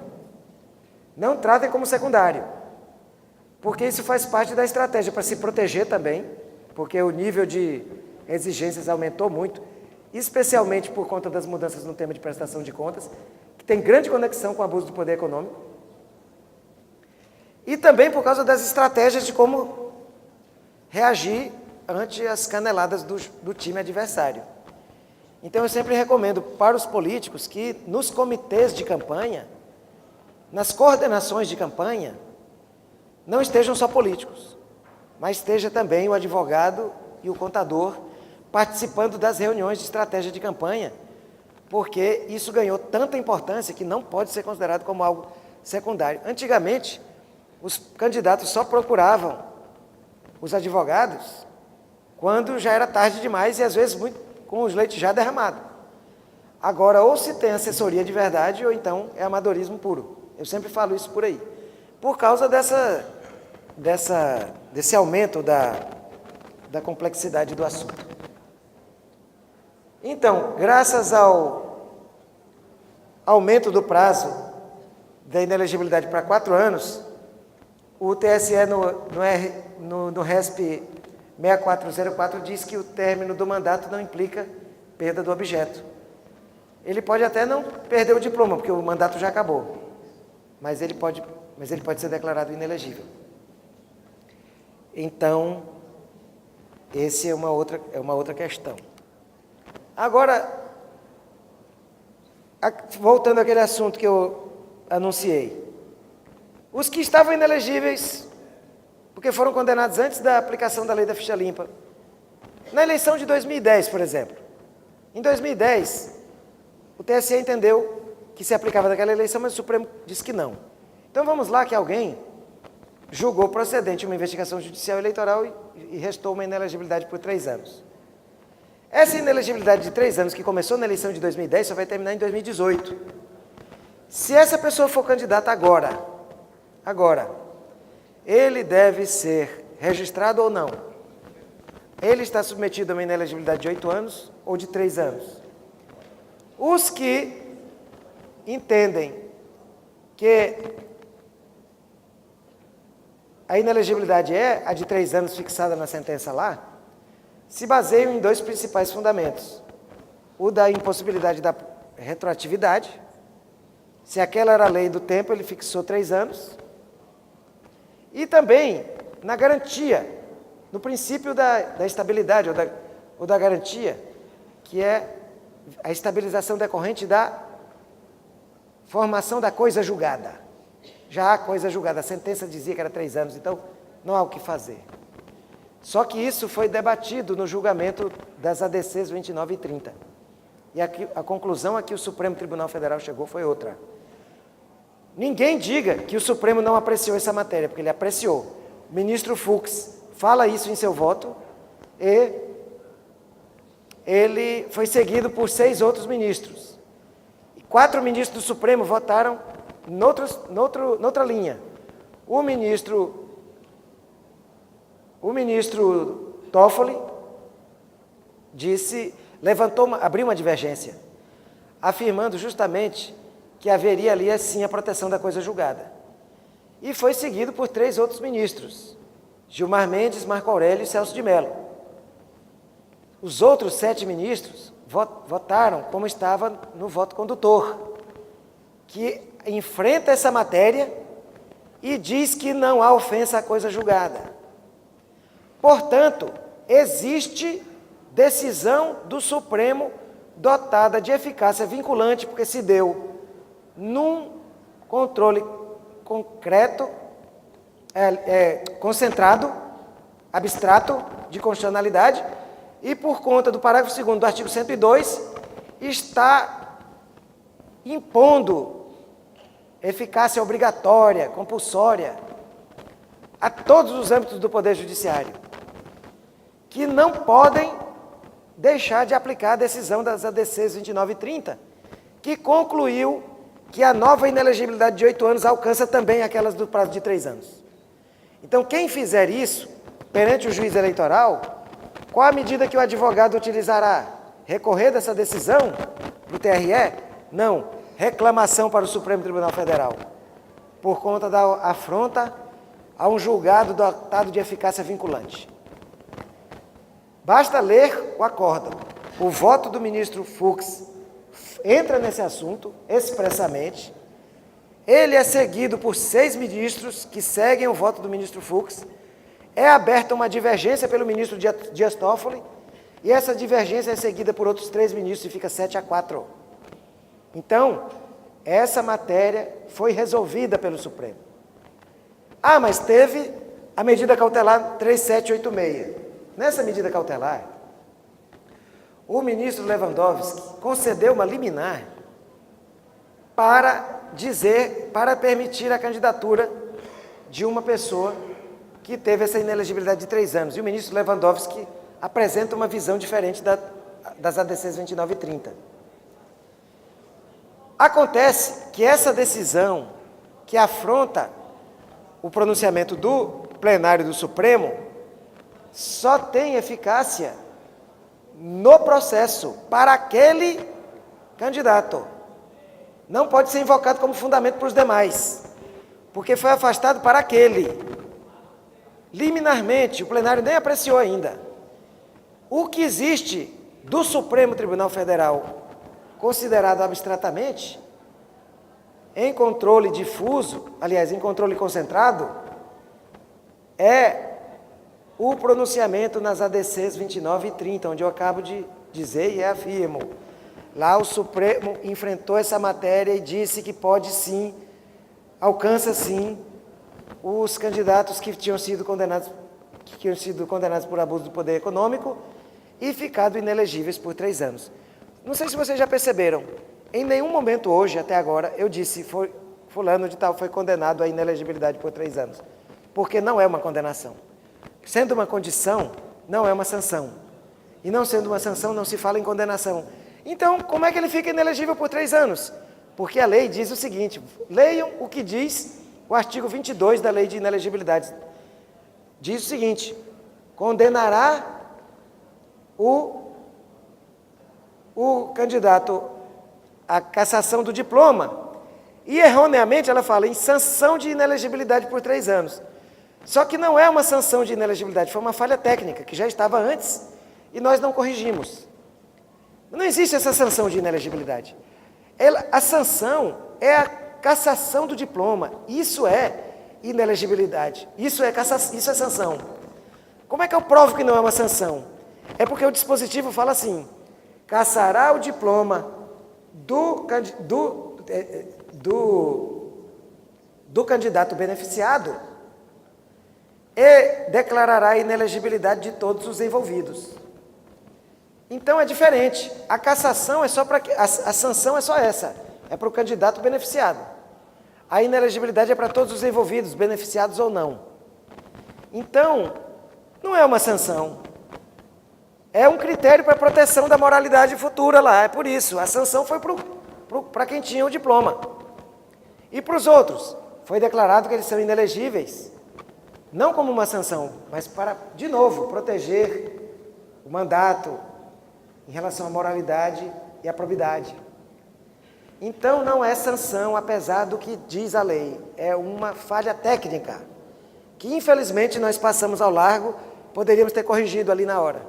Não tratem como secundário, porque isso faz parte da estratégia para se proteger também, porque o nível de exigências aumentou muito, especialmente por conta das mudanças no tema de prestação de contas, que tem grande conexão com o abuso do poder econômico, e também por causa das estratégias de como reagir ante as caneladas do time adversário. Então, eu sempre recomendo para os políticos que nos comitês de campanha, nas coordenações de campanha, não estejam só políticos, mas esteja também o advogado e o contador participando das reuniões de estratégia de campanha, porque isso ganhou tanta importância que não pode ser considerado como algo secundário. Antigamente, os candidatos só procuravam os advogados quando já era tarde demais e às vezes muito, com os leitos já derramados. Agora, ou se tem assessoria de verdade, ou então é amadorismo puro. Eu sempre falo isso por aí. Por causa desse aumento da complexidade do assunto. Então, graças ao aumento do prazo da inelegibilidade para 4 anos, o TSE no RESP 6404 diz que o término do mandato não implica perda do objeto. Ele pode até não perder o diploma, porque o mandato já acabou, mas ele pode ser declarado inelegível. Então, essa é uma outra questão. Agora, voltando àquele assunto que eu anunciei. Os que estavam inelegíveis, porque foram condenados antes da aplicação da lei da ficha limpa. Na eleição de 2010, por exemplo. Em 2010, o TSE entendeu que se aplicava naquela eleição, mas o Supremo disse que não. Então vamos lá que alguém julgou procedente uma investigação judicial eleitoral e restou uma inelegibilidade por 3 anos. Essa inelegibilidade de 3 anos, que começou na eleição de 2010, só vai terminar em 2018. Se essa pessoa for candidata agora, ele deve ser registrado ou não? Ele está submetido a uma inelegibilidade de 8 anos ou de 3 anos? Os que entendem que a inelegibilidade é a de 3 anos fixada na sentença lá, se baseiam em 2 principais fundamentos. O da impossibilidade da retroatividade. Se aquela era a lei do tempo, ele fixou 3 anos. E também na garantia, no princípio da estabilidade ou da garantia, que é a estabilização decorrente da formação da coisa julgada. Já há coisa julgada, a sentença dizia que era 3 anos, então não há o que fazer. Só que isso foi debatido no julgamento das ADCs 29 e 30. E aqui, a conclusão a que o Supremo Tribunal Federal chegou foi outra. Ninguém diga que o Supremo não apreciou essa matéria, porque ele apreciou. O ministro Fux fala isso em seu voto e ele foi seguido por 6 outros ministros. E 4 ministros do Supremo votaram noutra linha. O ministro Toffoli abriu uma divergência, afirmando justamente que haveria ali, assim, a proteção da coisa julgada. E foi seguido por 3 outros ministros, Gilmar Mendes, Marco Aurélio e Celso de Mello. Os outros 7 ministros votaram como estava no voto condutor, que enfrenta essa matéria e diz que não há ofensa à coisa julgada. Portanto, existe decisão do Supremo dotada de eficácia vinculante, porque se deu num controle concreto, concentrado, abstrato, de constitucionalidade, e por conta do parágrafo 2º do artigo 102, está impondo eficácia obrigatória, compulsória, a todos os âmbitos do Poder Judiciário, que não podem deixar de aplicar a decisão das ADCs 29 e 30, que concluiu que a nova inelegibilidade de 8 anos alcança também aquelas do prazo de 3 anos. Então, quem fizer isso, perante o juiz eleitoral, qual a medida que o advogado utilizará? Recorrer dessa decisão para o TRE? Não. Reclamação para o Supremo Tribunal Federal, por conta da afronta a um julgado dotado de eficácia vinculante. Basta ler o acórdão. O voto do ministro Fux entra nesse assunto expressamente. Ele é seguido por 6 ministros que seguem o voto do ministro Fux. É aberta uma divergência pelo ministro Dias Toffoli, e essa divergência é seguida por outros 3 ministros e fica 7-4. Então, essa matéria foi resolvida pelo Supremo. Ah, mas teve a medida cautelar 3786. Nessa medida cautelar, o ministro Lewandowski concedeu uma liminar para permitir a candidatura de uma pessoa que teve essa inelegibilidade de 3 anos. E o ministro Lewandowski apresenta uma visão diferente das ADCs 29 e 30. Acontece que essa decisão, que afronta o pronunciamento do plenário do Supremo, só tem eficácia no processo para aquele candidato. Não pode ser invocado como fundamento para os demais, porque foi afastado para aquele. Liminarmente, o plenário nem apreciou ainda. O que existe do Supremo Tribunal Federal, considerado abstratamente, em controle difuso, aliás, em controle concentrado, é o pronunciamento nas ADCs 29 e 30, onde eu acabo de dizer e reafirmo. Lá o Supremo enfrentou essa matéria e disse que pode sim, alcança sim, os candidatos que tinham sido condenados por abuso do poder econômico e ficado inelegíveis por 3 anos. Não sei se vocês já perceberam, em nenhum momento hoje, até agora, eu disse, fulano de tal foi condenado à inelegibilidade por 3 anos, porque não é uma condenação. Sendo uma condição, não é uma sanção. E não sendo uma sanção, não se fala em condenação. Então, como é que ele fica inelegível por 3 anos? Porque a lei diz o seguinte, leiam o que diz o artigo 22 da Lei de Inelegibilidade. Diz o seguinte, condenará o candidato à cassação do diploma e, erroneamente, ela fala em sanção de inelegibilidade por 3 anos. Só que não é uma sanção de inelegibilidade, foi uma falha técnica, que já estava antes e nós não corrigimos. Não existe essa sanção de inelegibilidade. A sanção é a cassação do diploma. Isso é inelegibilidade. Isso é sanção. Como é que eu provo que não é uma sanção? É porque o dispositivo fala assim, cassará o diploma do candidato beneficiado e declarará a inelegibilidade de todos os envolvidos. Então é diferente. A cassação é só para a sanção é só essa, é para o candidato beneficiado. A inelegibilidade é para todos os envolvidos, beneficiados ou não. Então, não é uma sanção. É um critério para a proteção da moralidade futura lá, é por isso. A sanção foi para quem tinha o diploma. E para os outros, foi declarado que eles são inelegíveis, não como uma sanção, mas para, de novo, proteger o mandato em relação à moralidade e à probidade. Então, não é sanção, apesar do que diz a lei. É uma falha técnica, que infelizmente nós passamos ao largo, poderíamos ter corrigido ali na hora.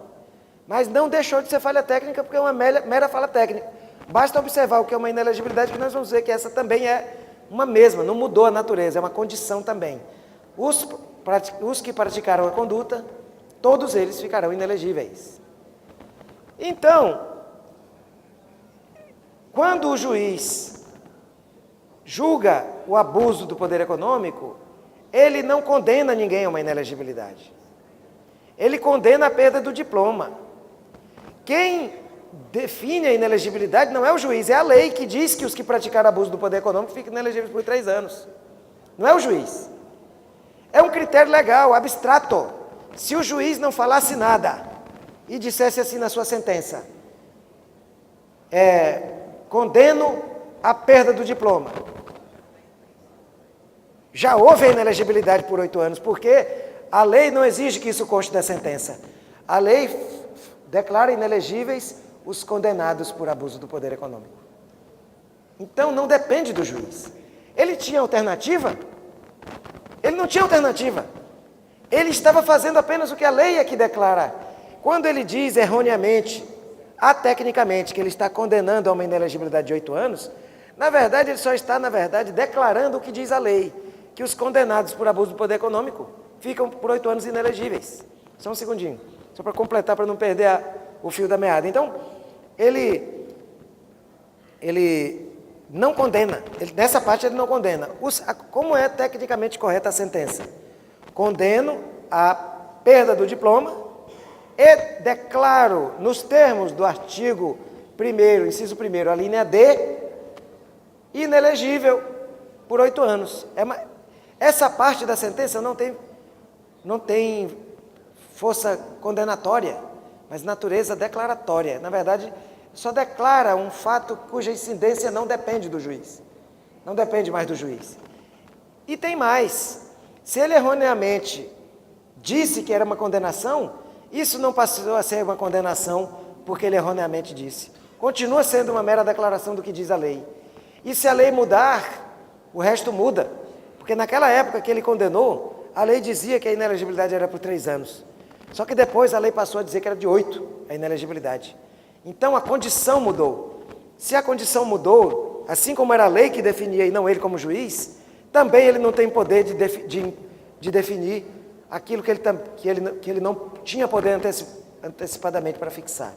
Mas não deixou de ser falha técnica, porque é uma mera falha técnica. Basta observar o que é uma inelegibilidade, que nós vamos ver que essa também é uma mesma, não mudou a natureza, é uma condição também. Os que praticaram a conduta, todos eles ficarão inelegíveis. Então, quando o juiz julga o abuso do poder econômico, ele não condena ninguém a uma inelegibilidade. Ele condena a perda do diploma. Quem define a inelegibilidade não é o juiz, é a lei que diz que os que praticaram abuso do poder econômico ficam inelegíveis por 3 anos. Não é o juiz. É um critério legal, abstrato. Se o juiz não falasse nada e dissesse assim na sua sentença, condeno a perda do diploma. Já houve a inelegibilidade por 8 anos, porque a lei não exige que isso conste da sentença. A lei declara inelegíveis os condenados por abuso do poder econômico. Então, não depende do juiz. Ele tinha alternativa? Ele não tinha alternativa. Ele estava fazendo apenas o que a lei é que declara. Quando ele diz erroneamente, atecnicamente, que ele está condenando a uma inelegibilidade de 8 anos, na verdade, ele só está, declarando o que diz a lei, que os condenados por abuso do poder econômico ficam por 8 anos inelegíveis. Só um segundinho, só para completar, para não perder o fio da meada. Então, ele não condena. Nessa parte ele não condena. Como é tecnicamente correta a sentença? Condeno a perda do diploma e declaro, nos termos do artigo 1º, inciso 1º, a linha D, inelegível por 8 anos. Essa parte da sentença não tem força condenatória, mas natureza declaratória. Na verdade, só declara um fato cuja incidência não depende do juiz. Não depende mais do juiz. E tem mais. Se ele erroneamente disse que era uma condenação, isso não passou a ser uma condenação porque ele erroneamente disse. Continua sendo uma mera declaração do que diz a lei. E se a lei mudar, o resto muda. Porque naquela época que ele condenou, a lei dizia que a inelegibilidade era por 3 anos. Só que depois a lei passou a dizer que era de 8 a inelegibilidade. Então a condição mudou. Se a condição mudou, assim como era a lei que definia e não ele como juiz, também ele não tem poder de definir aquilo que ele não tinha poder antecipadamente para fixar.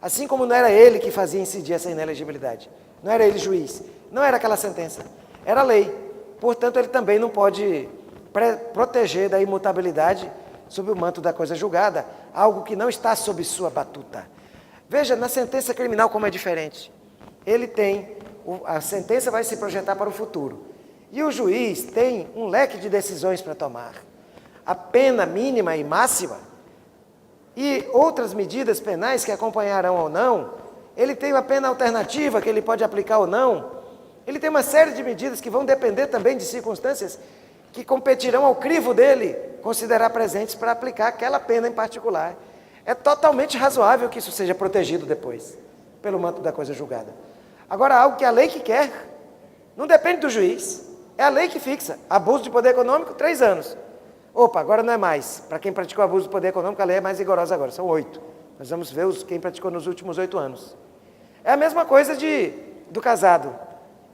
Assim como não era ele que fazia incidir essa inelegibilidade. Não era ele juiz. Não era aquela sentença. Era a lei. Portanto, ele também não pode proteger da imutabilidade sob o manto da coisa julgada, algo que não está sob sua batuta. Veja, na sentença criminal como é diferente. A sentença vai se projetar para o futuro. E o juiz tem um leque de decisões para tomar. A pena mínima e máxima e outras medidas penais que acompanharão ou não. Ele tem uma pena alternativa que ele pode aplicar ou não. Ele tem uma série de medidas que vão depender também de circunstâncias que competirão ao crivo dele considerar presentes para aplicar aquela pena em particular. É totalmente razoável que isso seja protegido depois, pelo manto da coisa julgada. Agora, algo que a lei que quer, não depende do juiz, é a lei que fixa. Abuso de poder econômico, 3 anos. Opa, agora não é mais. Para quem praticou abuso de poder econômico, a lei é mais rigorosa agora, são 8. Nós vamos ver quem praticou nos últimos 8 anos. É a mesma coisa do casado.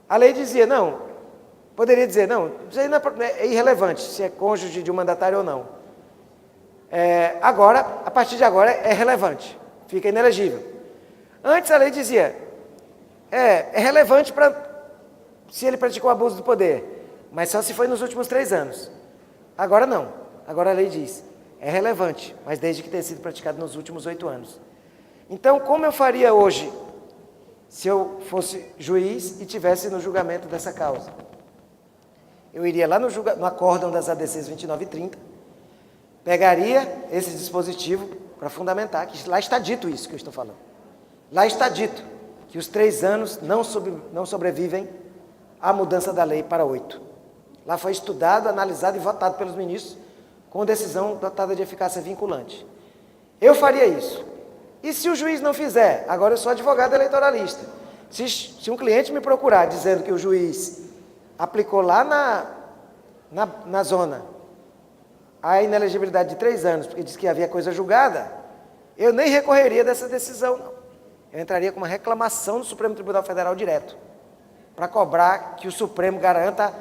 A lei dizia, não, poderia dizer, não, isso aí não é irrelevante, se é cônjuge de um mandatário ou não. Agora, a partir de agora, é relevante, fica inelegível. Antes a lei dizia, é relevante se ele praticou abuso do poder, mas só se foi nos últimos 3 anos. Agora não, agora a lei diz, é relevante, mas desde que tenha sido praticado nos últimos 8 anos. Então, como eu faria hoje, se eu fosse juiz e tivesse no julgamento dessa causa? Eu iria lá no acórdão das ADCs 29 e 30, pegaria esse dispositivo para fundamentar, que lá está dito isso que eu estou falando. Lá está dito que os 3 anos não sobrevivem à mudança da lei para 8. Lá foi estudado, analisado e votado pelos ministros com decisão dotada de eficácia vinculante. Eu faria isso. E se o juiz não fizer? Agora eu sou advogado eleitoralista. Se um cliente me procurar dizendo que o juiz aplicou lá na zona a inelegibilidade de 3 anos, porque disse que havia coisa julgada, eu nem recorreria dessa decisão, não. Eu entraria com uma reclamação no Supremo Tribunal Federal direto, para cobrar que o Supremo garanta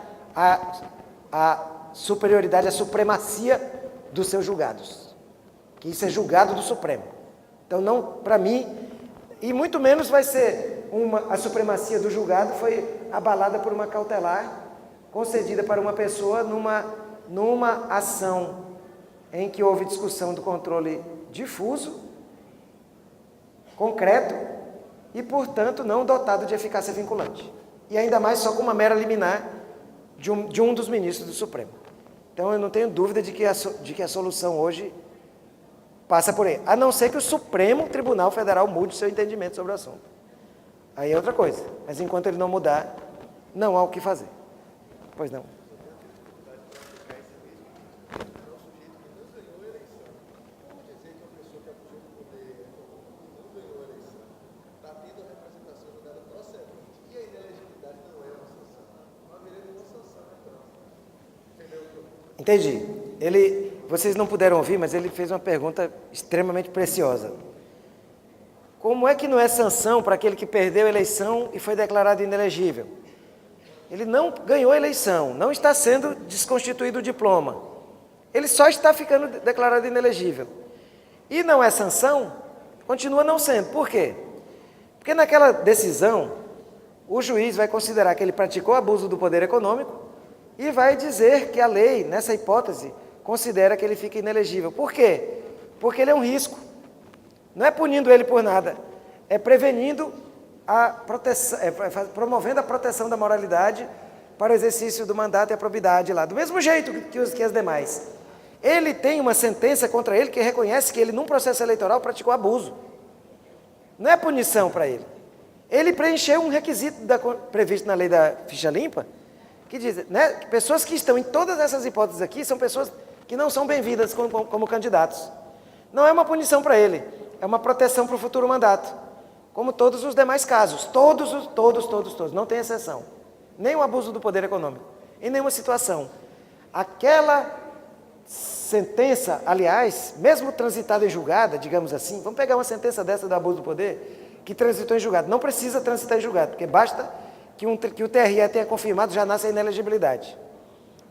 a superioridade, a supremacia dos seus julgados. Que isso é julgado do Supremo. Então, não, para mim, e muito menos vai ser a supremacia do julgado foi abalada por uma cautelar concedida para uma pessoa numa ação em que houve discussão do controle difuso, concreto e, portanto, não dotado de eficácia vinculante. E ainda mais só com uma mera liminar de um dos ministros do Supremo. Então, eu não tenho dúvida de que a solução hoje passa por aí. A não ser que o Supremo Tribunal Federal mude seu entendimento sobre o assunto. Aí é outra coisa. Mas enquanto ele não mudar, não há o que fazer. Pois não. Entendi. Vocês não puderam ouvir, mas ele fez uma pergunta extremamente preciosa. Como é que não é sanção para aquele que perdeu a eleição e foi declarado inelegível? Ele não ganhou a eleição, não está sendo desconstituído o diploma. Ele só está ficando declarado inelegível. E não é sanção, continua não sendo. Por quê? Porque naquela decisão, o juiz vai considerar que ele praticou abuso do poder econômico e vai dizer que a lei, nessa hipótese, considera que ele fica inelegível. Por quê? Porque ele é um risco. Não é punindo ele por nada, é prevenindo a proteção, promovendo a proteção da moralidade para o exercício do mandato e a probidade lá, do mesmo jeito que as demais. Ele tem uma sentença contra ele que reconhece que ele, num processo eleitoral, praticou abuso. Não é punição para ele. Ele preencheu um requisito previsto na lei da ficha limpa, que diz, né, que pessoas que estão em todas essas hipóteses aqui são pessoas que não são bem-vindas como candidatos. Não é uma punição para ele, é uma proteção para o futuro mandato, como todos os demais casos, todos, não tem exceção. Nem o abuso do poder econômico, em nenhuma situação. Aquela sentença, aliás, mesmo transitada em julgada, digamos assim, vamos pegar uma sentença dessa do abuso do poder, que transitou em julgado, não precisa transitar em julgado, porque basta que o TRE tenha confirmado, já nasce a inelegibilidade.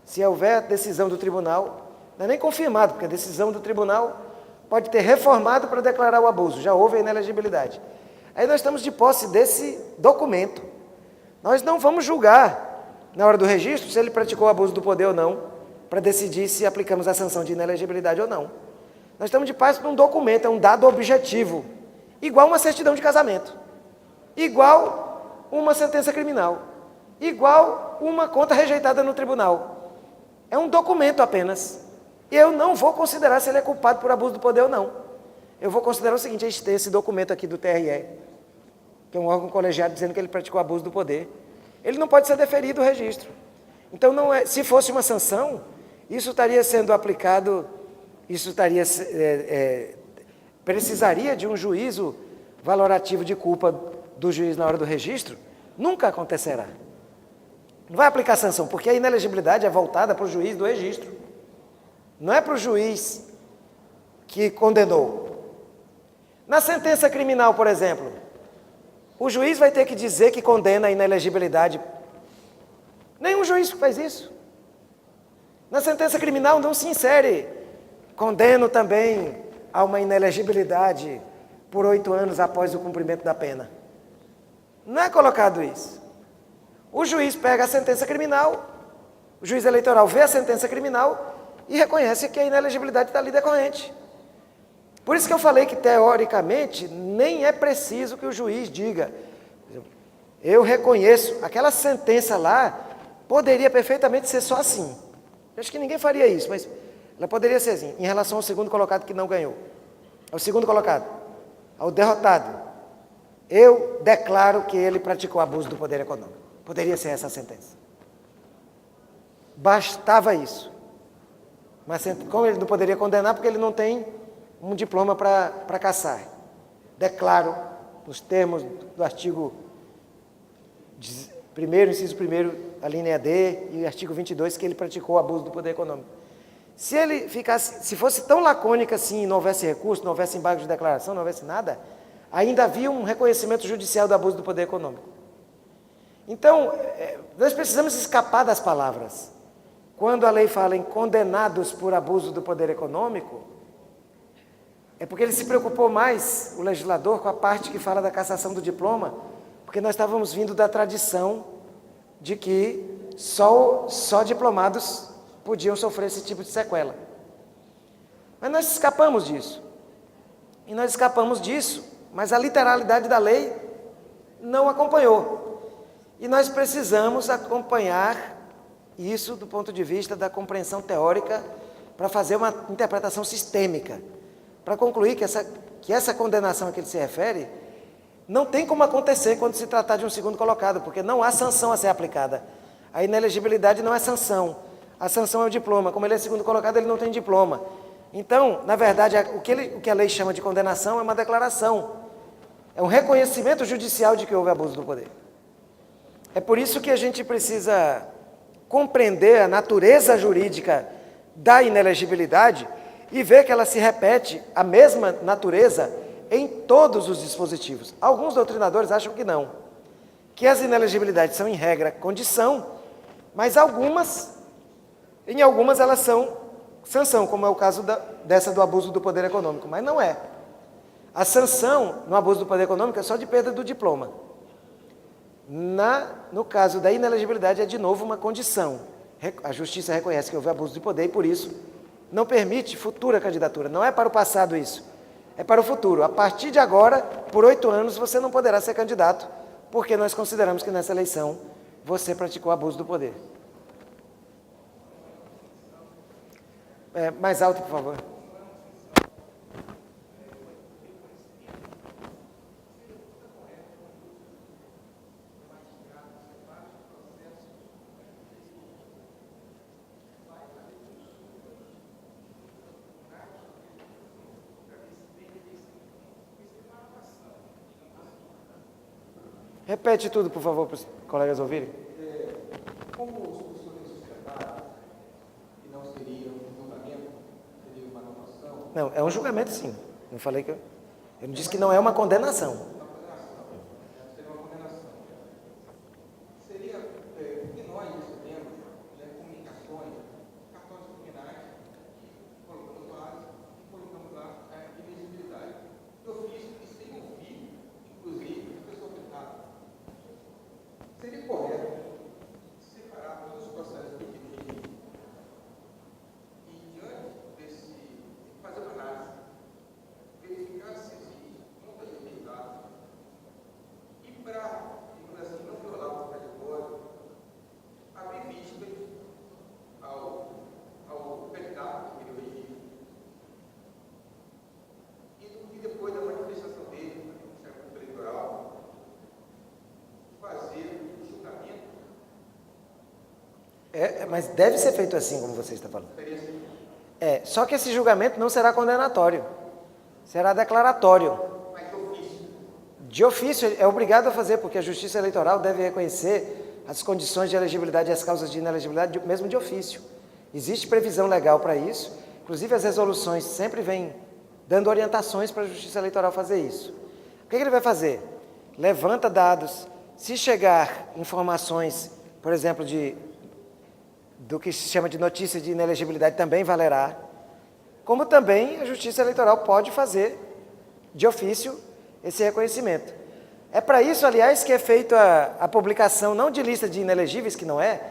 Se houver decisão do tribunal, não é nem confirmado, porque a decisão do tribunal pode ter reformado para declarar o abuso, já houve a inelegibilidade. Aí nós estamos de posse desse documento. Nós não vamos julgar, na hora do registro, se ele praticou o abuso do poder ou não, para decidir se aplicamos a sanção de inelegibilidade ou não. Nós estamos de posse de um documento, é um dado objetivo, igual uma certidão de casamento, igual uma sentença criminal, igual uma conta rejeitada no tribunal. É um documento apenas. E eu não vou considerar se ele é culpado por abuso do poder ou não. Eu vou considerar o seguinte: a gente tem esse documento aqui do TRE, que é um órgão colegiado dizendo que ele praticou abuso do poder. Ele não pode ser deferido o registro. Então, não é, se fosse uma sanção, isso estaria sendo aplicado, precisaria de um juízo valorativo de culpa do juiz na hora do registro? Nunca acontecerá. Não vai aplicar sanção, porque a inelegibilidade é voltada para o juiz do registro. Não é para o juiz que condenou. Na sentença criminal, por exemplo, o juiz vai ter que dizer que condena a inelegibilidade. Nenhum juiz faz isso. Na sentença criminal não se insere: condeno também a uma inelegibilidade por 8 anos após o cumprimento da pena. Não é colocado isso. O juiz pega a sentença criminal, o juiz eleitoral vê a sentença criminal e reconhece que a inelegibilidade está ali decorrente. Por isso que eu falei que, teoricamente, nem é preciso que o juiz diga: eu reconheço, aquela sentença lá poderia perfeitamente ser só assim. Eu acho que ninguém faria isso, mas ela poderia ser assim, em relação ao segundo colocado que não ganhou. Ao segundo colocado, ao derrotado, eu declaro que ele praticou abuso do poder econômico. Poderia ser essa a sentença. Bastava isso. Mas como ele não poderia condenar, porque ele não tem um diploma para caçar. Declaro, nos termos do artigo 1º, inciso 1º, a linha D, e o artigo 22, que ele praticou abuso do poder econômico. Se ele ficasse, se fosse tão lacônica assim, não houvesse recurso, não houvesse embargo de declaração, não houvesse nada, ainda havia um reconhecimento judicial do abuso do poder econômico. Então, nós precisamos escapar das palavras. Quando a lei fala em condenados por abuso do poder econômico, é porque ele se preocupou mais, o legislador, com a parte que fala da cassação do diploma, porque nós estávamos vindo da tradição de que só diplomados podiam sofrer esse tipo de sequela. Mas nós escapamos disso. E nós escapamos disso, mas a literalidade da lei não acompanhou. E nós precisamos acompanhar isso do ponto de vista da compreensão teórica para fazer uma interpretação sistêmica, para concluir que essa condenação a que ele se refere não tem como acontecer quando se tratar de um segundo colocado, porque não há sanção a ser aplicada. A inelegibilidade não é sanção, a sanção é o diploma. Como ele é segundo colocado, ele não tem diploma. Então, na verdade, o que a lei chama de condenação é uma declaração, é um reconhecimento judicial de que houve abuso do poder. É por isso que a gente precisa compreender a natureza jurídica da inelegibilidade e ver que ela se repete, a mesma natureza, em todos os dispositivos. Alguns doutrinadores acham que não, que as inelegibilidades são, em regra, condição, mas em algumas elas são sanção, como é o caso dessa do abuso do poder econômico, mas não é. A sanção no abuso do poder econômico é só de perda do diploma. No caso da inelegibilidade, é de novo uma condição. A Justiça reconhece que houve abuso de poder e, por isso, não permite futura candidatura. Não é para o passado isso, é para o futuro. A partir de agora, por 8 anos, você não poderá ser candidato, porque nós consideramos que nessa eleição você praticou abuso do poder. Mais alto, por favor. Repete tudo, por favor, para os colegas ouvirem. Como os professores sustentaram que não seria um julgamento, seria uma anotação? Não, é um julgamento, sim. Eu falei que eu não disse que não é uma condenação. Seria uma condenação. Seria, porque nós recebemos comunicações, cartões criminais, que colocamos lá a ilegibilidade. Eu fiz e sem ouvir, inclusive, a pessoa afetada. Seria correto separar todos os processos de regime e, diante desse, fazer uma análise, verificar se existe uma legitimidade e, para, digamos assim, não violar o contraditório, abrir vistas ao candidato que queria o regime e depois da manifestação dele no Ministério Público Eleitoral, fazer o julgamento. Mas deve ser feito assim, como você está falando. Só que esse julgamento não será condenatório, será declaratório. Mas de ofício. De ofício, é obrigado a fazer, porque a Justiça Eleitoral deve reconhecer as condições de elegibilidade e as causas de inelegibilidade, mesmo de ofício. Existe previsão legal para isso, inclusive as resoluções sempre vêm dando orientações para a Justiça Eleitoral fazer isso. O que ele vai fazer? Levanta dados. Se chegar informações, por exemplo, do que se chama de notícia de inelegibilidade, também valerá. Como também a Justiça Eleitoral pode fazer, de ofício, esse reconhecimento. É para isso, aliás, que é feita a publicação, não de lista de inelegíveis, que não é,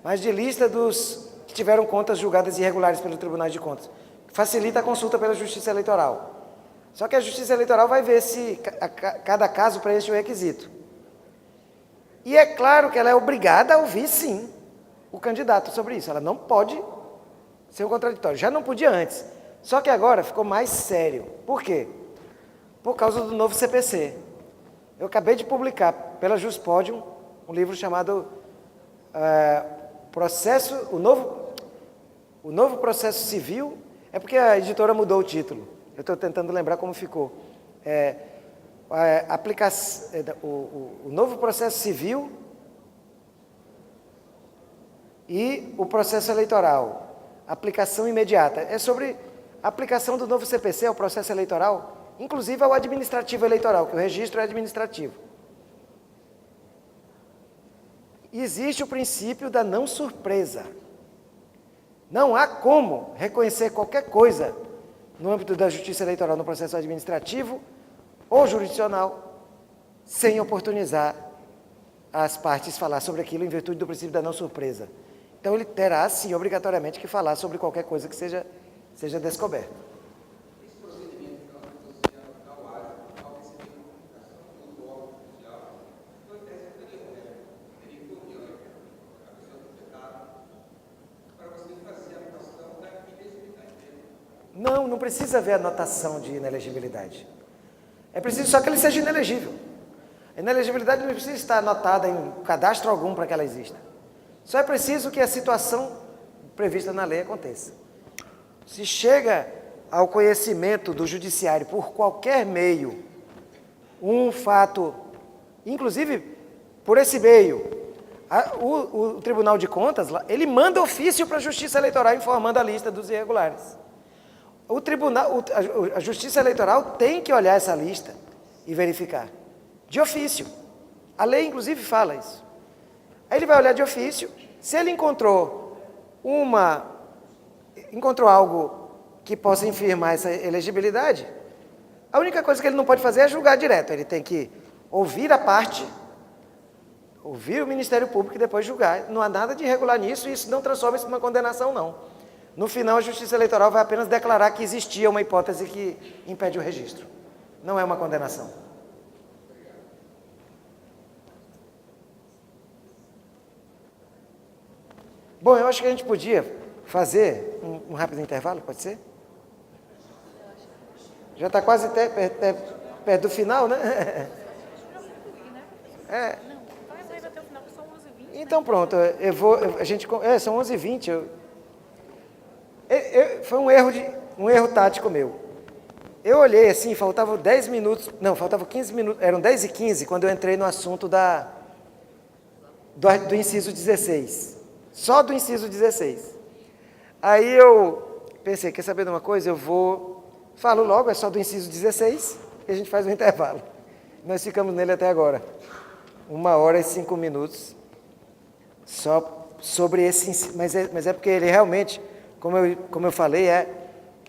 mas de lista dos que tiveram contas julgadas irregulares pelo Tribunal de Contas. Facilita a consulta pela Justiça Eleitoral. Só que a Justiça Eleitoral vai ver se cada caso preenche o requisito. E é claro que ela é obrigada a ouvir, sim, o candidato sobre isso. Ela não pode ser um contraditório. Já não podia antes. Só que agora ficou mais sério. Por quê? Por causa do novo CPC. Eu acabei de publicar pela Juspodium um livro chamado O Novo Processo Civil. É porque a editora mudou o título. Eu estou tentando lembrar como ficou. O novo processo civil e o processo eleitoral, aplicação imediata. É sobre a aplicação do novo CPC ao processo eleitoral, inclusive ao administrativo eleitoral, que o registro é administrativo. Existe o princípio da não surpresa. Não há como reconhecer qualquer coisa no âmbito da justiça eleitoral no processo administrativo ou jurisdicional, sem oportunizar as partes falar sobre aquilo em virtude do princípio da não surpresa. Então, ele terá, sim, obrigatoriamente que falar sobre qualquer coisa que seja descoberta. Esse procedimento, então, que você não age ao receber comunicação do órgão judicial, não tese teria que ouvir a pessoa afetada para você fazer a anotação da inelegibilidade dele. Não precisa haver anotação de inelegibilidade. É preciso só que ele seja inelegível. A inelegibilidade não precisa estar anotada em cadastro algum para que ela exista. Só é preciso que a situação prevista na lei aconteça. Se chega ao conhecimento do judiciário por qualquer meio, um fato, inclusive por esse meio, o Tribunal de Contas, ele manda ofício para a Justiça Eleitoral informando a lista dos irregulares. A Justiça Eleitoral tem que olhar essa lista e verificar. De ofício. A lei, inclusive, fala isso. Aí ele vai olhar de ofício. Se ele encontrou algo que possa infirmar essa elegibilidade, a única coisa que ele não pode fazer é julgar direto. Ele tem que ouvir a parte ouvir o Ministério Público e depois julgar. Não há nada de irregular nisso e isso não transforma isso em uma condenação, não. No final, a Justiça Eleitoral vai apenas declarar que existia uma hipótese que impede o registro. Não é uma condenação. Bom, eu acho que a gente podia fazer um rápido intervalo, pode ser? Já está quase até perto do final, né? É. Vai até o final, que são 11h20. Então pronto, são 11h20. Foi um erro tático meu. Eu olhei assim, faltavam 10 minutos, não, faltavam 15 minutos, eram 10h15 quando eu entrei no assunto do inciso 16. Só do inciso 16. Aí eu pensei, quer saber de uma coisa? Falo logo, é só do inciso 16 e a gente faz um intervalo. Nós ficamos nele até agora. 1h05, só sobre esse, mas é porque ele realmente, como eu falei, é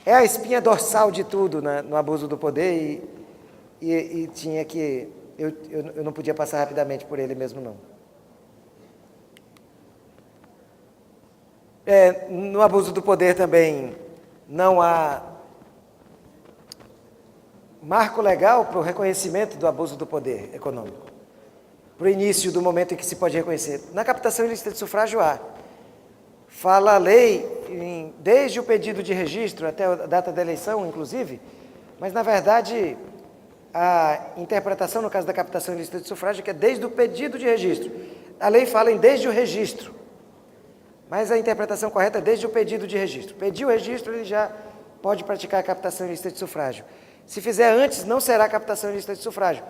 a espinha dorsal de tudo, né, no abuso do poder e tinha que, eu não podia passar rapidamente por ele mesmo, não. No abuso do poder também não há marco legal para o reconhecimento do abuso do poder econômico. Para o início do momento em que se pode reconhecer. Na captação ilícita de sufrágio há. Fala a lei, desde o pedido de registro até a data da eleição, inclusive, mas, na verdade, a interpretação, no caso da captação ilícita de sufrágio, que é desde o pedido de registro. A lei fala em desde o registro, mas a interpretação correta é desde o pedido de registro. Pediu o registro, ele já pode praticar a captação ilícita de sufrágio. Se fizer antes, não será captação ilícita de sufrágio,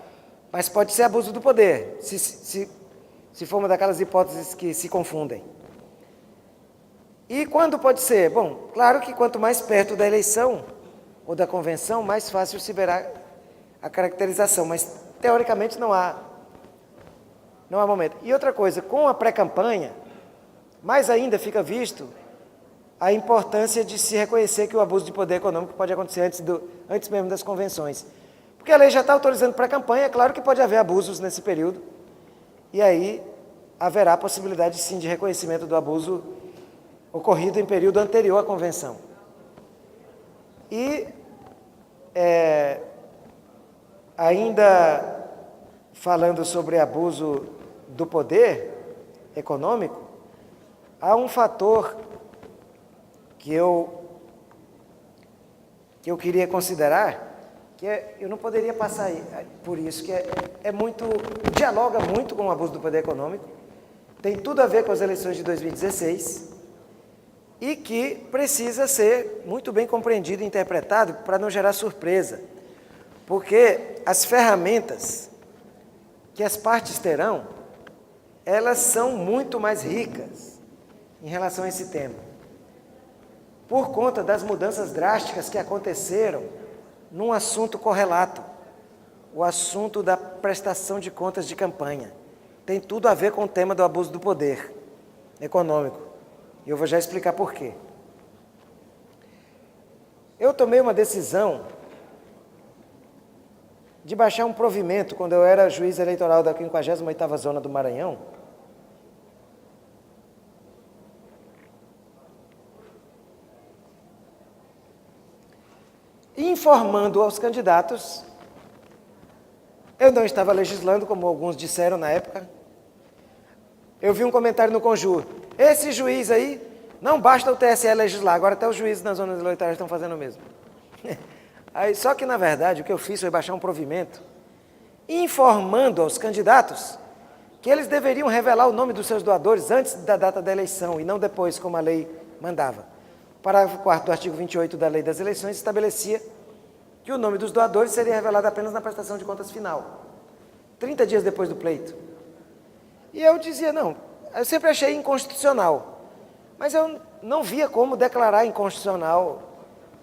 mas pode ser abuso do poder, se for uma daquelas hipóteses que se confundem. E quando pode ser? Bom, claro que quanto mais perto da eleição ou da convenção, mais fácil se verá a caracterização, mas teoricamente não há momento. E outra coisa, com a pré-campanha, mais ainda fica visto a importância de se reconhecer que o abuso de poder econômico pode acontecer antes mesmo das convenções. Porque a lei já está autorizando pré-campanha, é claro que pode haver abusos nesse período, e aí haverá a possibilidade, sim, de reconhecimento do abuso ocorrido em período anterior à convenção. E, ainda falando sobre abuso do poder econômico, há um fator que eu queria considerar, eu não poderia passar por isso, que dialoga muito com o abuso do poder econômico, tem tudo a ver com as eleições de 2016 e que precisa ser muito bem compreendido e interpretado para não gerar surpresa, porque as ferramentas que as partes terão, elas são muito mais ricas em relação a esse tema, por conta das mudanças drásticas que aconteceram num assunto correlato, o assunto da prestação de contas de campanha. Tem tudo a ver com o tema do abuso do poder econômico. E eu vou já explicar por quê. Eu tomei uma decisão de baixar um provimento quando eu era juiz eleitoral da 58ª Zona do Maranhão, informando aos candidatos, eu não estava legislando, como alguns disseram na época, eu vi um comentário no Conjur, esse juiz aí, não basta o TSE legislar, agora até os juízes nas zonas eleitorais estão fazendo o mesmo. Aí, só que, na verdade, o que eu fiz foi baixar um provimento, informando aos candidatos que eles deveriam revelar o nome dos seus doadores antes da data da eleição, e não depois, como a lei mandava. O parágrafo 4º do artigo 28 da Lei das Eleições estabelecia que o nome dos doadores seria revelado apenas na prestação de contas final, 30 dias depois do pleito. E eu dizia, não, eu sempre achei inconstitucional, mas eu não via como declarar inconstitucional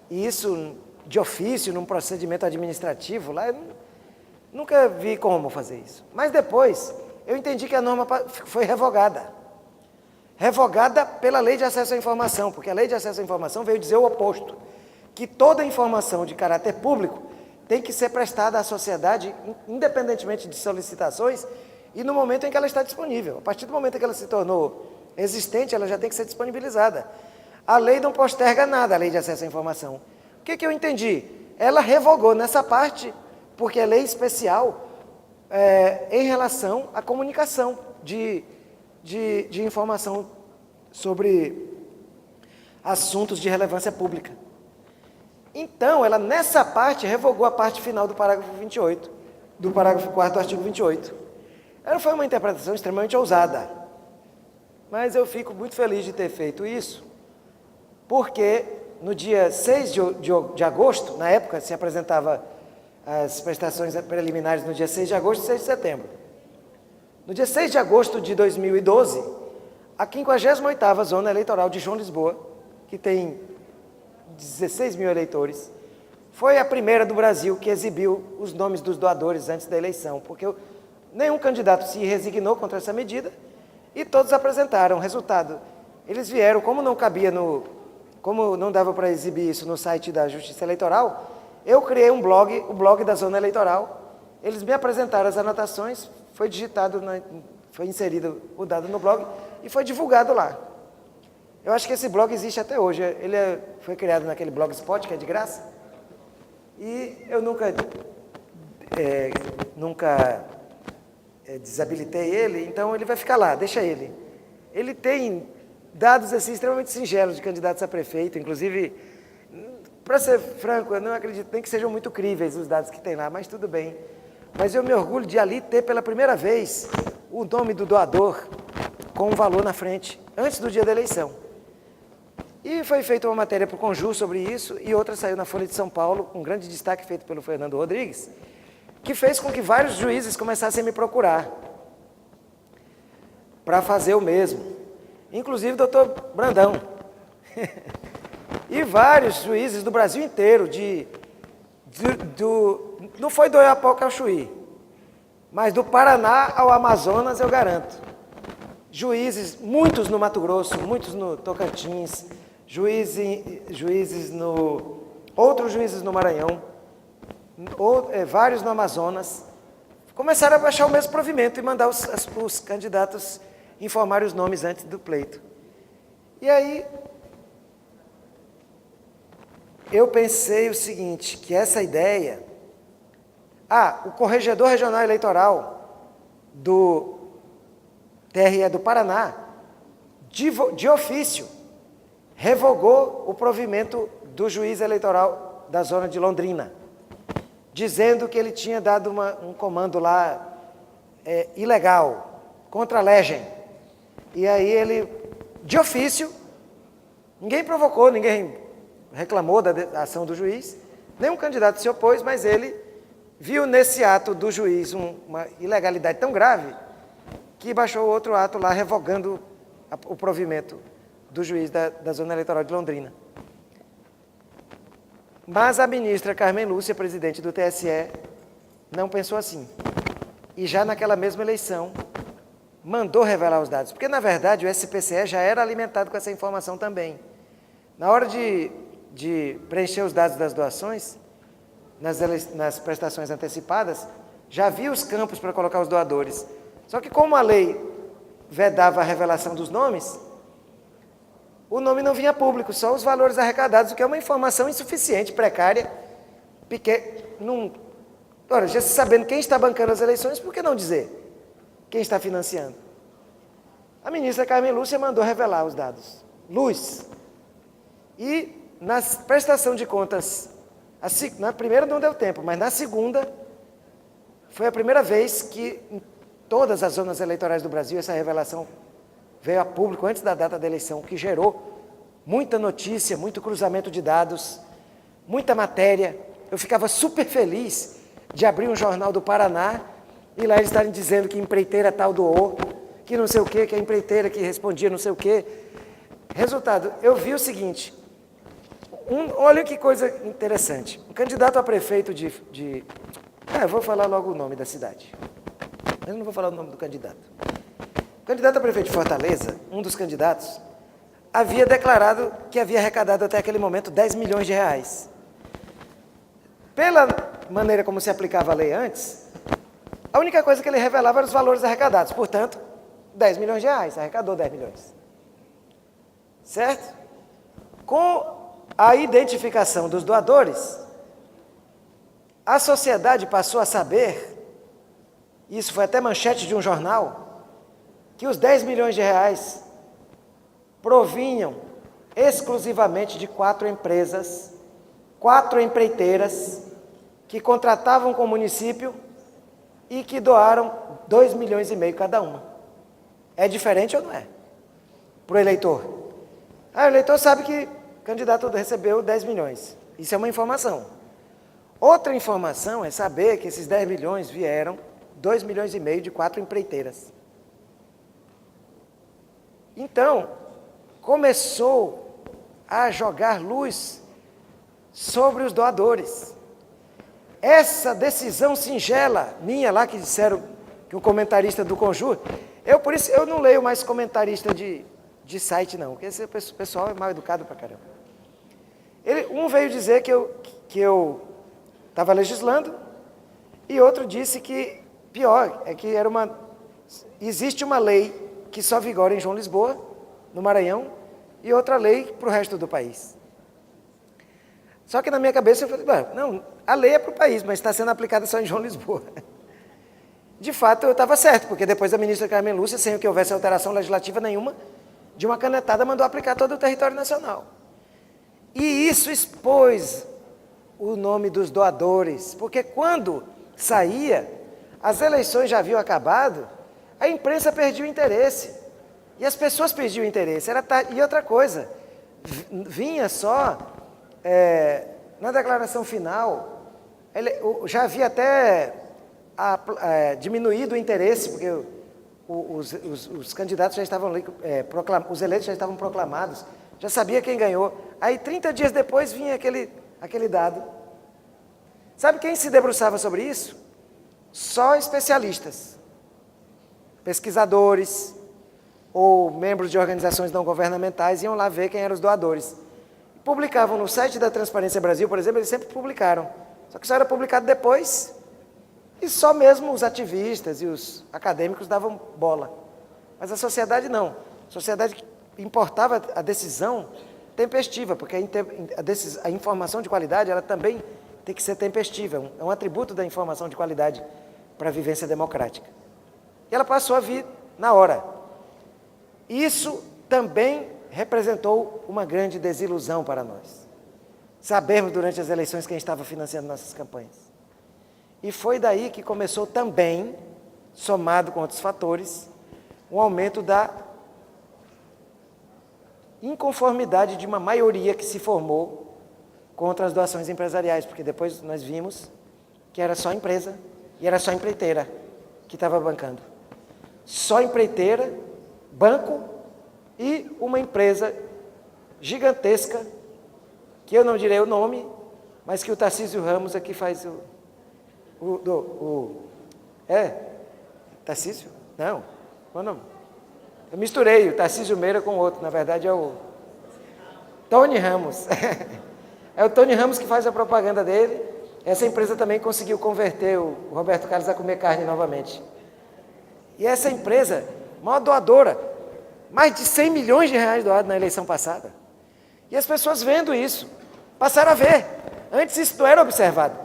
isso de ofício, num procedimento administrativo, lá eu nunca vi como fazer isso. Mas depois, eu entendi que a norma foi revogada. Revogada pela Lei de Acesso à Informação, porque a Lei de Acesso à Informação veio dizer o oposto, que toda informação de caráter público tem que ser prestada à sociedade, independentemente de solicitações, e no momento em que ela está disponível. A partir do momento em que ela se tornou existente, ela já tem que ser disponibilizada. A lei não posterga nada, a lei de acesso à informação. O que eu entendi? Ela revogou nessa parte, porque é lei especial em relação à comunicação de informação sobre assuntos de relevância pública. Então, ela nessa parte revogou a parte final do parágrafo 28, do parágrafo 4º do artigo 28. Ela foi uma interpretação extremamente ousada, mas eu fico muito feliz de ter feito isso, porque no dia 6 de agosto, na época se apresentava as prestações preliminares no dia 6 de agosto e 6 de setembro. No dia 6 de agosto de 2012, a 58ª Zona Eleitoral de João Lisboa, que tem 16 mil eleitores, foi a primeira do Brasil que exibiu os nomes dos doadores antes da eleição, porque nenhum candidato se resignou contra essa medida e todos apresentaram o resultado. Eles vieram, como não cabia como não dava para exibir isso no site da Justiça Eleitoral, eu criei um blog, o blog da Zona Eleitoral. Eles me apresentaram as anotações, foi digitado, foi inserido o dado no blog e foi divulgado lá. Eu acho que esse blog existe até hoje. Ele foi criado naquele Blogspot, que é de graça. E eu nunca desabilitei ele, então ele vai ficar lá, deixa ele. Ele tem dados assim, extremamente singelos de candidatos a prefeito, inclusive, para ser franco, eu não acredito nem que sejam muito críveis os dados que tem lá, mas tudo bem. Mas eu me orgulho de ali ter pela primeira vez o nome do doador com um valor na frente, antes do dia da eleição. E foi feita uma matéria para o Conjur sobre isso, e outra saiu na Folha de São Paulo, com um grande destaque feito pelo Fernando Rodrigues, que fez com que vários juízes começassem a me procurar para fazer o mesmo. Inclusive o doutor Brandão. E vários juízes do Brasil inteiro, não foi do Oiapoque ao Chuí, mas do Paraná ao Amazonas, eu garanto. Juízes, muitos no Mato Grosso, muitos no Tocantins, outros juízes no Maranhão, vários no Amazonas, começaram a baixar o mesmo provimento e mandar os candidatos informarem os nomes antes do pleito. E aí, eu pensei o seguinte, que essa ideia... o Corregedor Regional Eleitoral do TRE do Paraná, de ofício, revogou o provimento do juiz eleitoral da zona de Londrina, dizendo que ele tinha dado um comando lá ilegal, contra a legem. E aí ele, de ofício, ninguém provocou, ninguém reclamou da ação do juiz, nenhum candidato se opôs, mas ele viu nesse ato do juiz uma ilegalidade tão grave que baixou outro ato lá revogando o provimento do juiz da Zona Eleitoral de Londrina. Mas a ministra Carmen Lúcia, presidente do TSE, não pensou assim. E já naquela mesma eleição, mandou revelar os dados. Porque, na verdade, o SPCE já era alimentado com essa informação também. Na hora de preencher os dados das doações, nas prestações antecipadas, já havia os campos para colocar os doadores. Só que como a lei vedava a revelação dos nomes, o nome não vinha público, só os valores arrecadados, o que é uma informação insuficiente, precária, Ora, já se sabendo quem está bancando as eleições, por que não dizer quem está financiando? A ministra Carmen Lúcia mandou revelar os dados. E na prestação de contas, na primeira não deu tempo, mas na segunda, foi a primeira vez que em todas as zonas eleitorais do Brasil essa revelação veio a público antes da data da eleição, o que gerou muita notícia, muito cruzamento de dados, muita matéria. Eu ficava super feliz de abrir um jornal do Paraná e lá eles estarem dizendo que empreiteira tal doou, que não sei o quê, que a empreiteira que respondia não sei o quê. Resultado, eu vi o seguinte, olha que coisa interessante, um candidato a prefeito eu vou falar logo o nome da cidade, eu não vou falar o nome do candidato. O candidato a prefeito de Fortaleza, um dos candidatos, havia declarado que havia arrecadado até aquele momento 10 milhões de reais. Pela maneira como se aplicava a lei antes, A única coisa que ele revelava eram os valores arrecadados. Portanto, 10 milhões de reais, arrecadou 10 milhões. Certo? Com a identificação dos doadores, a sociedade passou a saber, isso foi até manchete de um jornal, que os 10 milhões de reais provinham exclusivamente de 4 empresas, 4 empreiteiras, que contratavam com o município e que doaram 2,5 milhões cada uma. É diferente ou não é? Para o eleitor. O eleitor sabe que o candidato recebeu 10 milhões. Isso é uma informação. Outra informação é saber que esses 10 milhões vieram 2,5 milhões de 4 empreiteiras. Então, começou a jogar luz sobre os doadores. Essa decisão singela minha lá, que disseram que o comentarista do Conjur, por isso eu não leio mais comentarista de site não, porque esse pessoal é mal educado pra caramba. Um veio dizer que eu estava legislando, e outro disse que, pior, é que existe uma lei que só vigora em João Lisboa, no Maranhão, e outra lei para o resto do país. Só que na minha cabeça eu falei, não, a lei é para o país, mas está sendo aplicada só em João Lisboa. De fato, eu estava certo, porque depois a ministra Carmen Lúcia, sem que houvesse alteração legislativa nenhuma, de uma canetada mandou aplicar todo o território nacional. E isso expôs o nome dos doadores, porque quando saía, as eleições já haviam acabado, a imprensa perdia o interesse, e as pessoas perdiam o interesse. E outra coisa, vinha só, na declaração final, já havia até diminuído o interesse, porque os candidatos já estavam os eleitos já estavam proclamados, já sabia quem ganhou. Aí 30 dias depois vinha aquele dado. Sabe quem se debruçava sobre isso? Só especialistas, pesquisadores ou membros de organizações não governamentais iam lá ver quem eram os doadores. Publicavam no site da Transparência Brasil, por exemplo, eles sempre publicaram. Só que isso era publicado depois e só mesmo os ativistas e os acadêmicos davam bola. Mas a sociedade não. A sociedade importava a decisão tempestiva, porque a informação de qualidade ela também tem que ser tempestiva. É um atributo da informação de qualidade para a vivência democrática. E ela passou a vir na hora. Isso também representou uma grande desilusão para nós. Sabermos durante as eleições quem estava financiando nossas campanhas. E foi daí que começou também, somado com outros fatores, um aumento da inconformidade de uma maioria que se formou contra as doações empresariais, porque depois nós vimos que era só empresa e era só empreiteira que estava bancando. Só empreiteira, banco e uma empresa gigantesca, que eu não direi o nome, mas que o Tarcísio Ramos aqui faz Tarcísio? Não, qual o nome? Eu misturei o Tarcísio Meira com o outro, na verdade é o Tony Ramos. É o Tony Ramos que faz a propaganda dele. Essa empresa também conseguiu converter o Roberto Carlos a comer carne novamente. E essa empresa, maior doadora, mais de 100 milhões de reais doados na eleição passada. E as pessoas vendo isso, passaram a ver. Antes isso não era observado.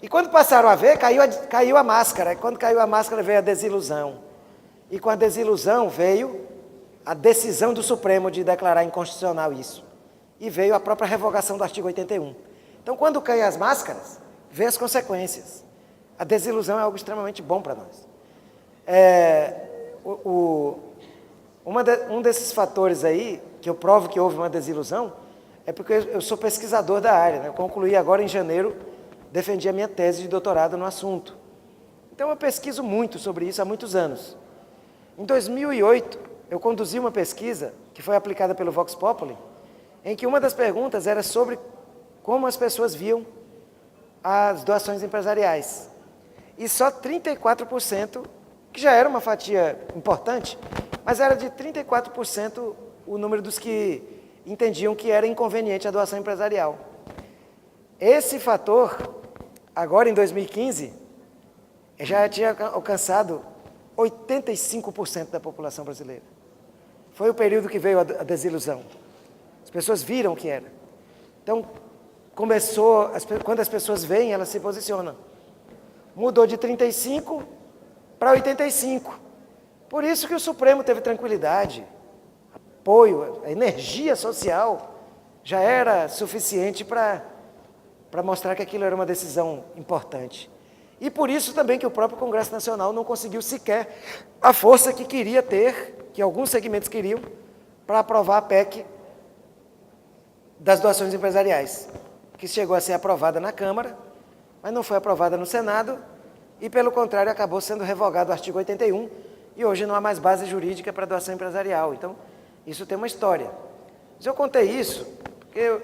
E quando passaram a ver, caiu a máscara. E quando caiu a máscara, veio a desilusão. E com a desilusão veio a decisão do Supremo de declarar inconstitucional isso. E veio a própria revogação do artigo 81. Então, quando caem as máscaras, vem as consequências. A desilusão é algo extremamente bom para nós. Um desses fatores aí, que eu provo que houve uma desilusão, é porque eu sou pesquisador da área, né? Eu concluí agora em janeiro, defendi a minha tese de doutorado no assunto. Então eu pesquiso muito sobre isso há muitos anos. Em 2008, eu conduzi uma pesquisa, que foi aplicada pelo Vox Populi, em que uma das perguntas era sobre como as pessoas viam as doações empresariais. E só 34%, que já era uma fatia importante, mas era de 34% o número dos que entendiam que era inconveniente a doação empresarial. Esse fator, agora em 2015, já tinha alcançado 85% da população brasileira. Foi o período que veio a desilusão. As pessoas viram o que era. Então, quando as pessoas veem, elas se posicionam. Mudou de 35 para 85. Por isso que o Supremo teve tranquilidade, apoio, a energia social já era suficiente para mostrar que aquilo era uma decisão importante. E por isso também que o próprio Congresso Nacional não conseguiu sequer a força que queria ter, que alguns segmentos queriam, para aprovar a PEC das doações empresariais, que chegou a ser aprovada na Câmara, mas não foi aprovada no Senado, e pelo contrário acabou sendo revogado o artigo 81, e hoje não há mais base jurídica para doação empresarial. Então, isso tem uma história. Mas eu contei isso porque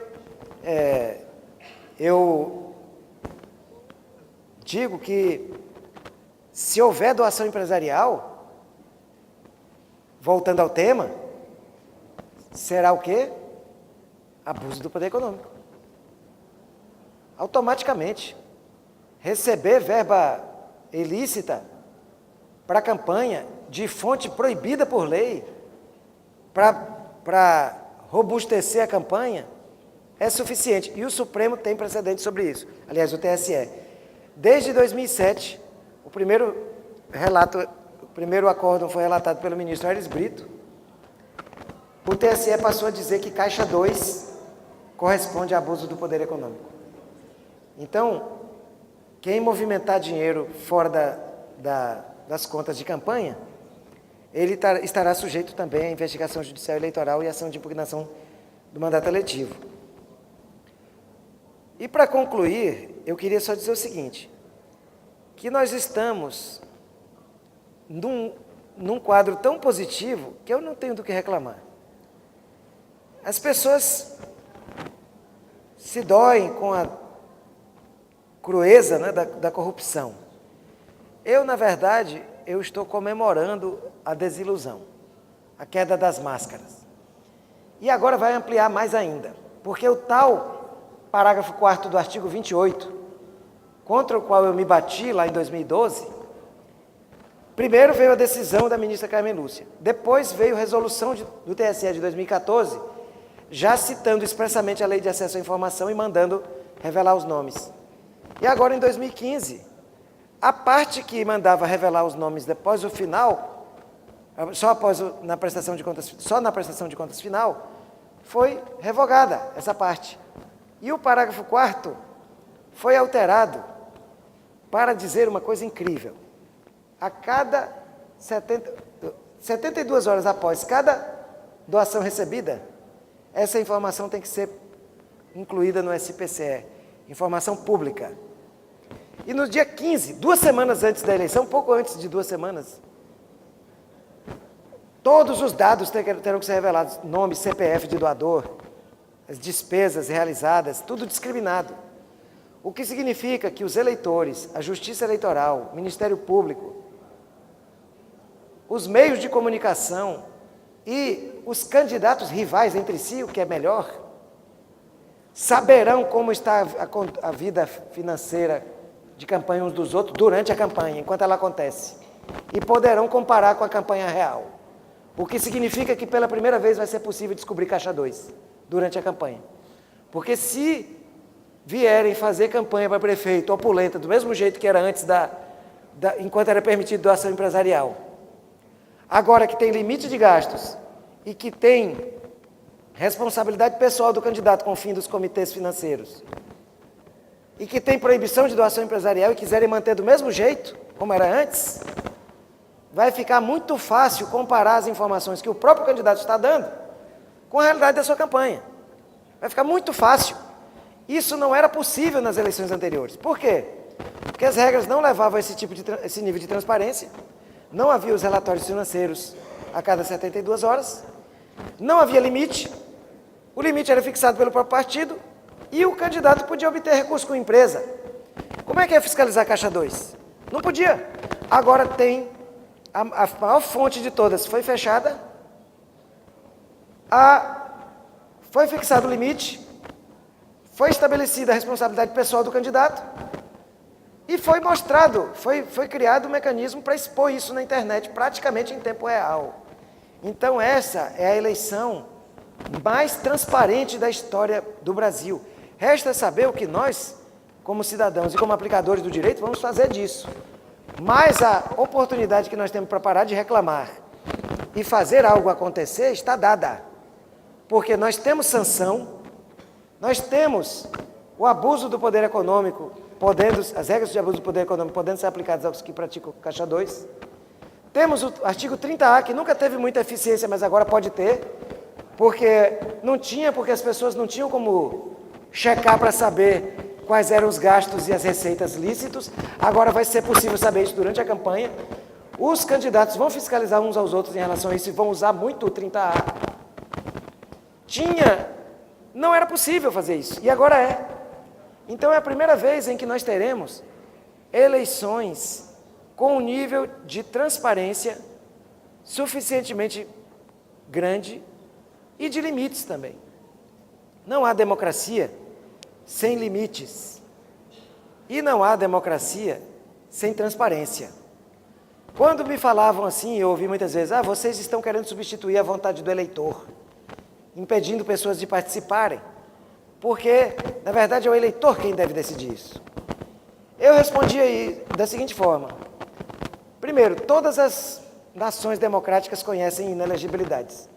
eu digo que se houver doação empresarial, voltando ao tema, será o quê? Abuso do poder econômico. Automaticamente. Receber verba ilícita para campanha de fonte proibida por lei, para robustecer a campanha, é suficiente. E o Supremo tem precedente sobre isso. Aliás, o TSE. Desde 2007, o primeiro acórdão foi relatado pelo ministro Aires Brito. O TSE passou a dizer que Caixa 2 corresponde a abuso do poder econômico. Então, quem movimentar dinheiro fora das contas de campanha, ele estará sujeito também à investigação judicial eleitoral e ação de impugnação do mandato eletivo. E para concluir, eu queria só dizer o seguinte, que nós estamos num quadro tão positivo que eu não tenho do que reclamar. As pessoas se doem com a crueza, né, da corrupção. Eu, na verdade, eu estou comemorando a desilusão, a queda das máscaras. E agora vai ampliar mais ainda, porque o tal parágrafo 4º do artigo 28, contra o qual eu me bati lá em 2012, primeiro veio a decisão da ministra Carmen Lúcia, depois veio a resolução do TSE de 2014, já citando expressamente a Lei de Acesso à Informação e mandando revelar os nomes. E agora, em 2015, a parte que mandava revelar os nomes depois do final, só na prestação de contas final, foi revogada essa parte. E o parágrafo 4º foi alterado para dizer uma coisa incrível. A cada 72 horas após cada doação recebida, essa informação tem que ser incluída no SPCE, informação pública. E no dia 15, 2 semanas antes da eleição, pouco antes de 2 semanas, todos os dados terão que ser revelados, nome, CPF de doador, as despesas realizadas, tudo discriminado. O que significa que os eleitores, a Justiça Eleitoral, o Ministério Público, os meios de comunicação e os candidatos rivais entre si, o que é melhor, saberão como está a vida financeira de campanha uns dos outros durante a campanha, enquanto ela acontece. E poderão comparar com a campanha real. O que significa que pela primeira vez vai ser possível descobrir Caixa 2 durante a campanha. Porque se vierem fazer campanha para prefeito opulenta, do mesmo jeito que era antes enquanto era permitido doação empresarial, agora que tem limite de gastos e que tem responsabilidade pessoal do candidato com o fim dos comitês financeiros, e que tem proibição de doação empresarial e quiserem manter do mesmo jeito, como era antes, vai ficar muito fácil comparar as informações que o próprio candidato está dando com a realidade da sua campanha. Vai ficar muito fácil. Isso não era possível nas eleições anteriores. Por quê? Porque as regras não levavam a esse nível de transparência, não havia os relatórios financeiros a cada 72 horas, não havia limite, o limite era fixado pelo próprio partido, e o candidato podia obter recurso com a empresa. Como é que ia fiscalizar a Caixa 2? Não podia. Agora tem a maior fonte de todas, foi fechada, foi fixado o limite, foi estabelecida a responsabilidade pessoal do candidato, E foi mostrado, foi criado um mecanismo para expor isso na internet, praticamente em tempo real. Então essa é a eleição mais transparente da história do Brasil. Resta saber o que nós, como cidadãos e como aplicadores do direito, vamos fazer disso. Mas a oportunidade que nós temos para parar de reclamar e fazer algo acontecer está dada. Porque nós temos sanção, nós temos o abuso do poder econômico, as regras de abuso do poder econômico podendo ser aplicadas aos que praticam Caixa 2. Temos o artigo 30A, que nunca teve muita eficiência, mas agora pode ter, porque as pessoas não tinham como checar para saber quais eram os gastos e as receitas lícitos. Agora vai ser possível saber isso durante a campanha. Os candidatos vão fiscalizar uns aos outros em relação a isso e vão usar muito o 30A. Não era possível fazer isso, e agora é. Então é a primeira vez em que nós teremos eleições com um nível de transparência suficientemente grande e de limites também. Não há democracia sem limites. E não há democracia sem transparência. Quando me falavam assim, eu ouvi muitas vezes, vocês estão querendo substituir a vontade do eleitor, impedindo pessoas de participarem, porque, na verdade, é o eleitor quem deve decidir isso. Eu respondi aí da seguinte forma. Primeiro, todas as nações democráticas conhecem inelegibilidades.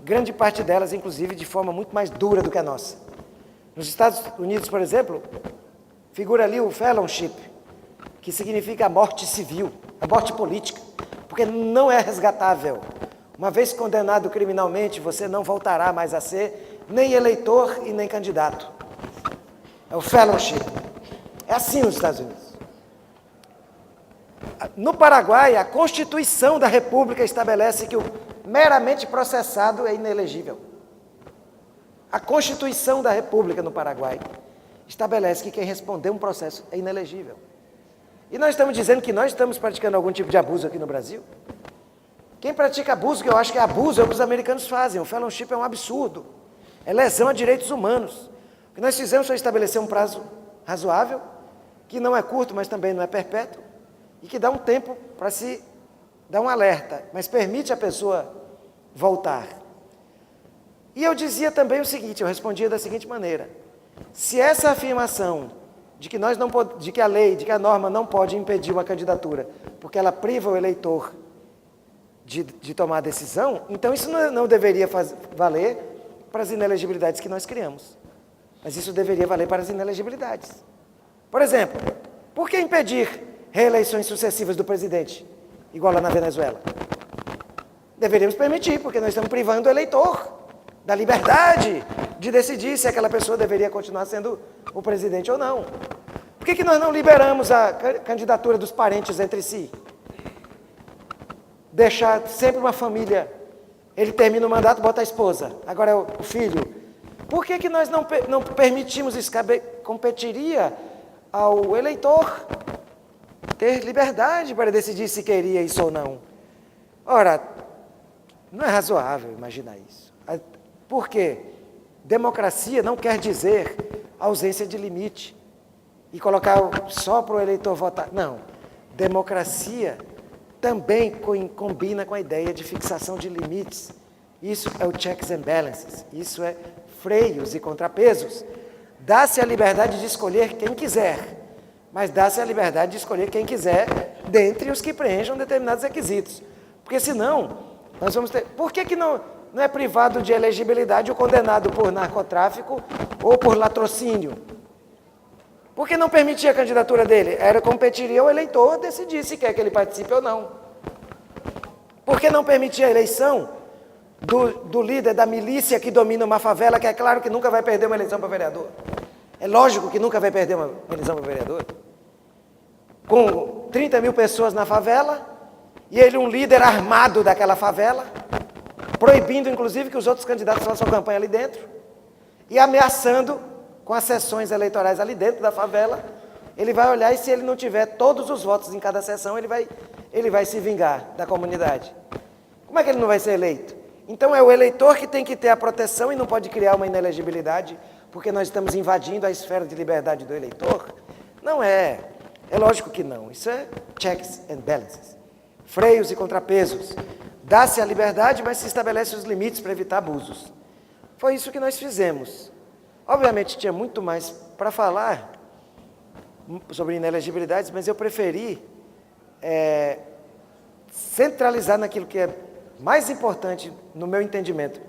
Grande parte delas, inclusive, de forma muito mais dura do que a nossa. Nos Estados Unidos, por exemplo, figura ali o fellowship, que significa a morte civil, a morte política, porque não é resgatável. Uma vez condenado criminalmente, você não voltará mais a ser nem eleitor e nem candidato. É o fellowship. É assim nos Estados Unidos. No Paraguai, a Constituição da República estabelece que o meramente processado é inelegível. A Constituição da República no Paraguai estabelece que quem responder um processo é inelegível. E nós estamos dizendo que nós estamos praticando algum tipo de abuso aqui no Brasil? Quem pratica abuso, que eu acho que é abuso, é o que os americanos fazem. O fellowship é um absurdo. É lesão a direitos humanos. O que nós fizemos foi estabelecer um prazo razoável, que não é curto, mas também não é perpétuo, e que dá um tempo para se dar um alerta, mas permite a pessoa voltar. E eu dizia também o seguinte, eu respondia da seguinte maneira: se essa afirmação de que de que a lei, de que a norma não pode impedir uma candidatura, porque ela priva o eleitor de tomar a decisão, então isso não deveria valer para as inelegibilidades que nós criamos. Mas isso deveria valer para as inelegibilidades. Por exemplo, por que impedir reeleições sucessivas do presidente, igual lá na Venezuela? Deveríamos permitir, porque nós estamos privando o eleitor da liberdade de decidir se aquela pessoa deveria continuar sendo o presidente ou não. Por que nós não liberamos a candidatura dos parentes entre si? Deixar sempre uma família, ele termina o mandato, bota a esposa, agora é o filho. Por que nós não permitimos isso? Competiria ao eleitor ter liberdade para decidir se queria isso ou não. Ora, não é razoável imaginar isso. Por quê? Democracia não quer dizer ausência de limite e colocar só para o eleitor votar. Não. Democracia também combina com a ideia de fixação de limites. Isso é o checks and balances. Isso é freios e contrapesos. Dá-se a liberdade de escolher quem quiser, mas dá-se a liberdade de escolher quem quiser dentre os que preencham determinados requisitos. Porque senão, nós vamos ter... Por que não é privado de elegibilidade o condenado por narcotráfico ou por latrocínio? Por que não permitir a candidatura dele? Competiria o eleitor decidir se quer que ele participe ou não. Por que não permitir a eleição do líder da milícia que domina uma favela, que é claro que nunca vai perder uma eleição para vereador? É lógico que nunca vai perder uma eleição para vereador. Com 30 mil pessoas na favela, e ele um líder armado daquela favela, proibindo, inclusive, que os outros candidatos façam campanha ali dentro, e ameaçando com as sessões eleitorais ali dentro da favela. Ele vai olhar e, se ele não tiver todos os votos em cada sessão, ele vai se vingar da comunidade. Como é que ele não vai ser eleito? Então é o eleitor que tem que ter a proteção e não pode criar uma inelegibilidade, porque nós estamos invadindo a esfera de liberdade do eleitor? Não é. É lógico que não. Isso é checks and balances. Freios e contrapesos. Dá-se a liberdade, mas se estabelece os limites para evitar abusos. Foi isso que nós fizemos. Obviamente tinha muito mais para falar sobre inelegibilidades, mas eu preferi centralizar naquilo que é mais importante no meu entendimento,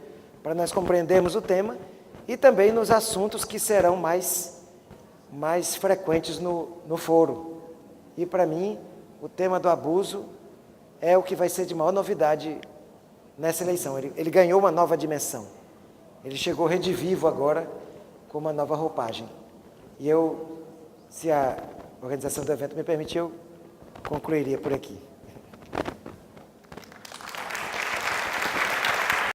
para nós compreendermos o tema, e também nos assuntos que serão mais frequentes no foro. E para mim, o tema do abuso é o que vai ser de maior novidade nessa eleição. Ele ganhou uma nova dimensão. Ele chegou redivivo agora, com uma nova roupagem. E eu, se a organização do evento me permitir, eu concluiria por aqui.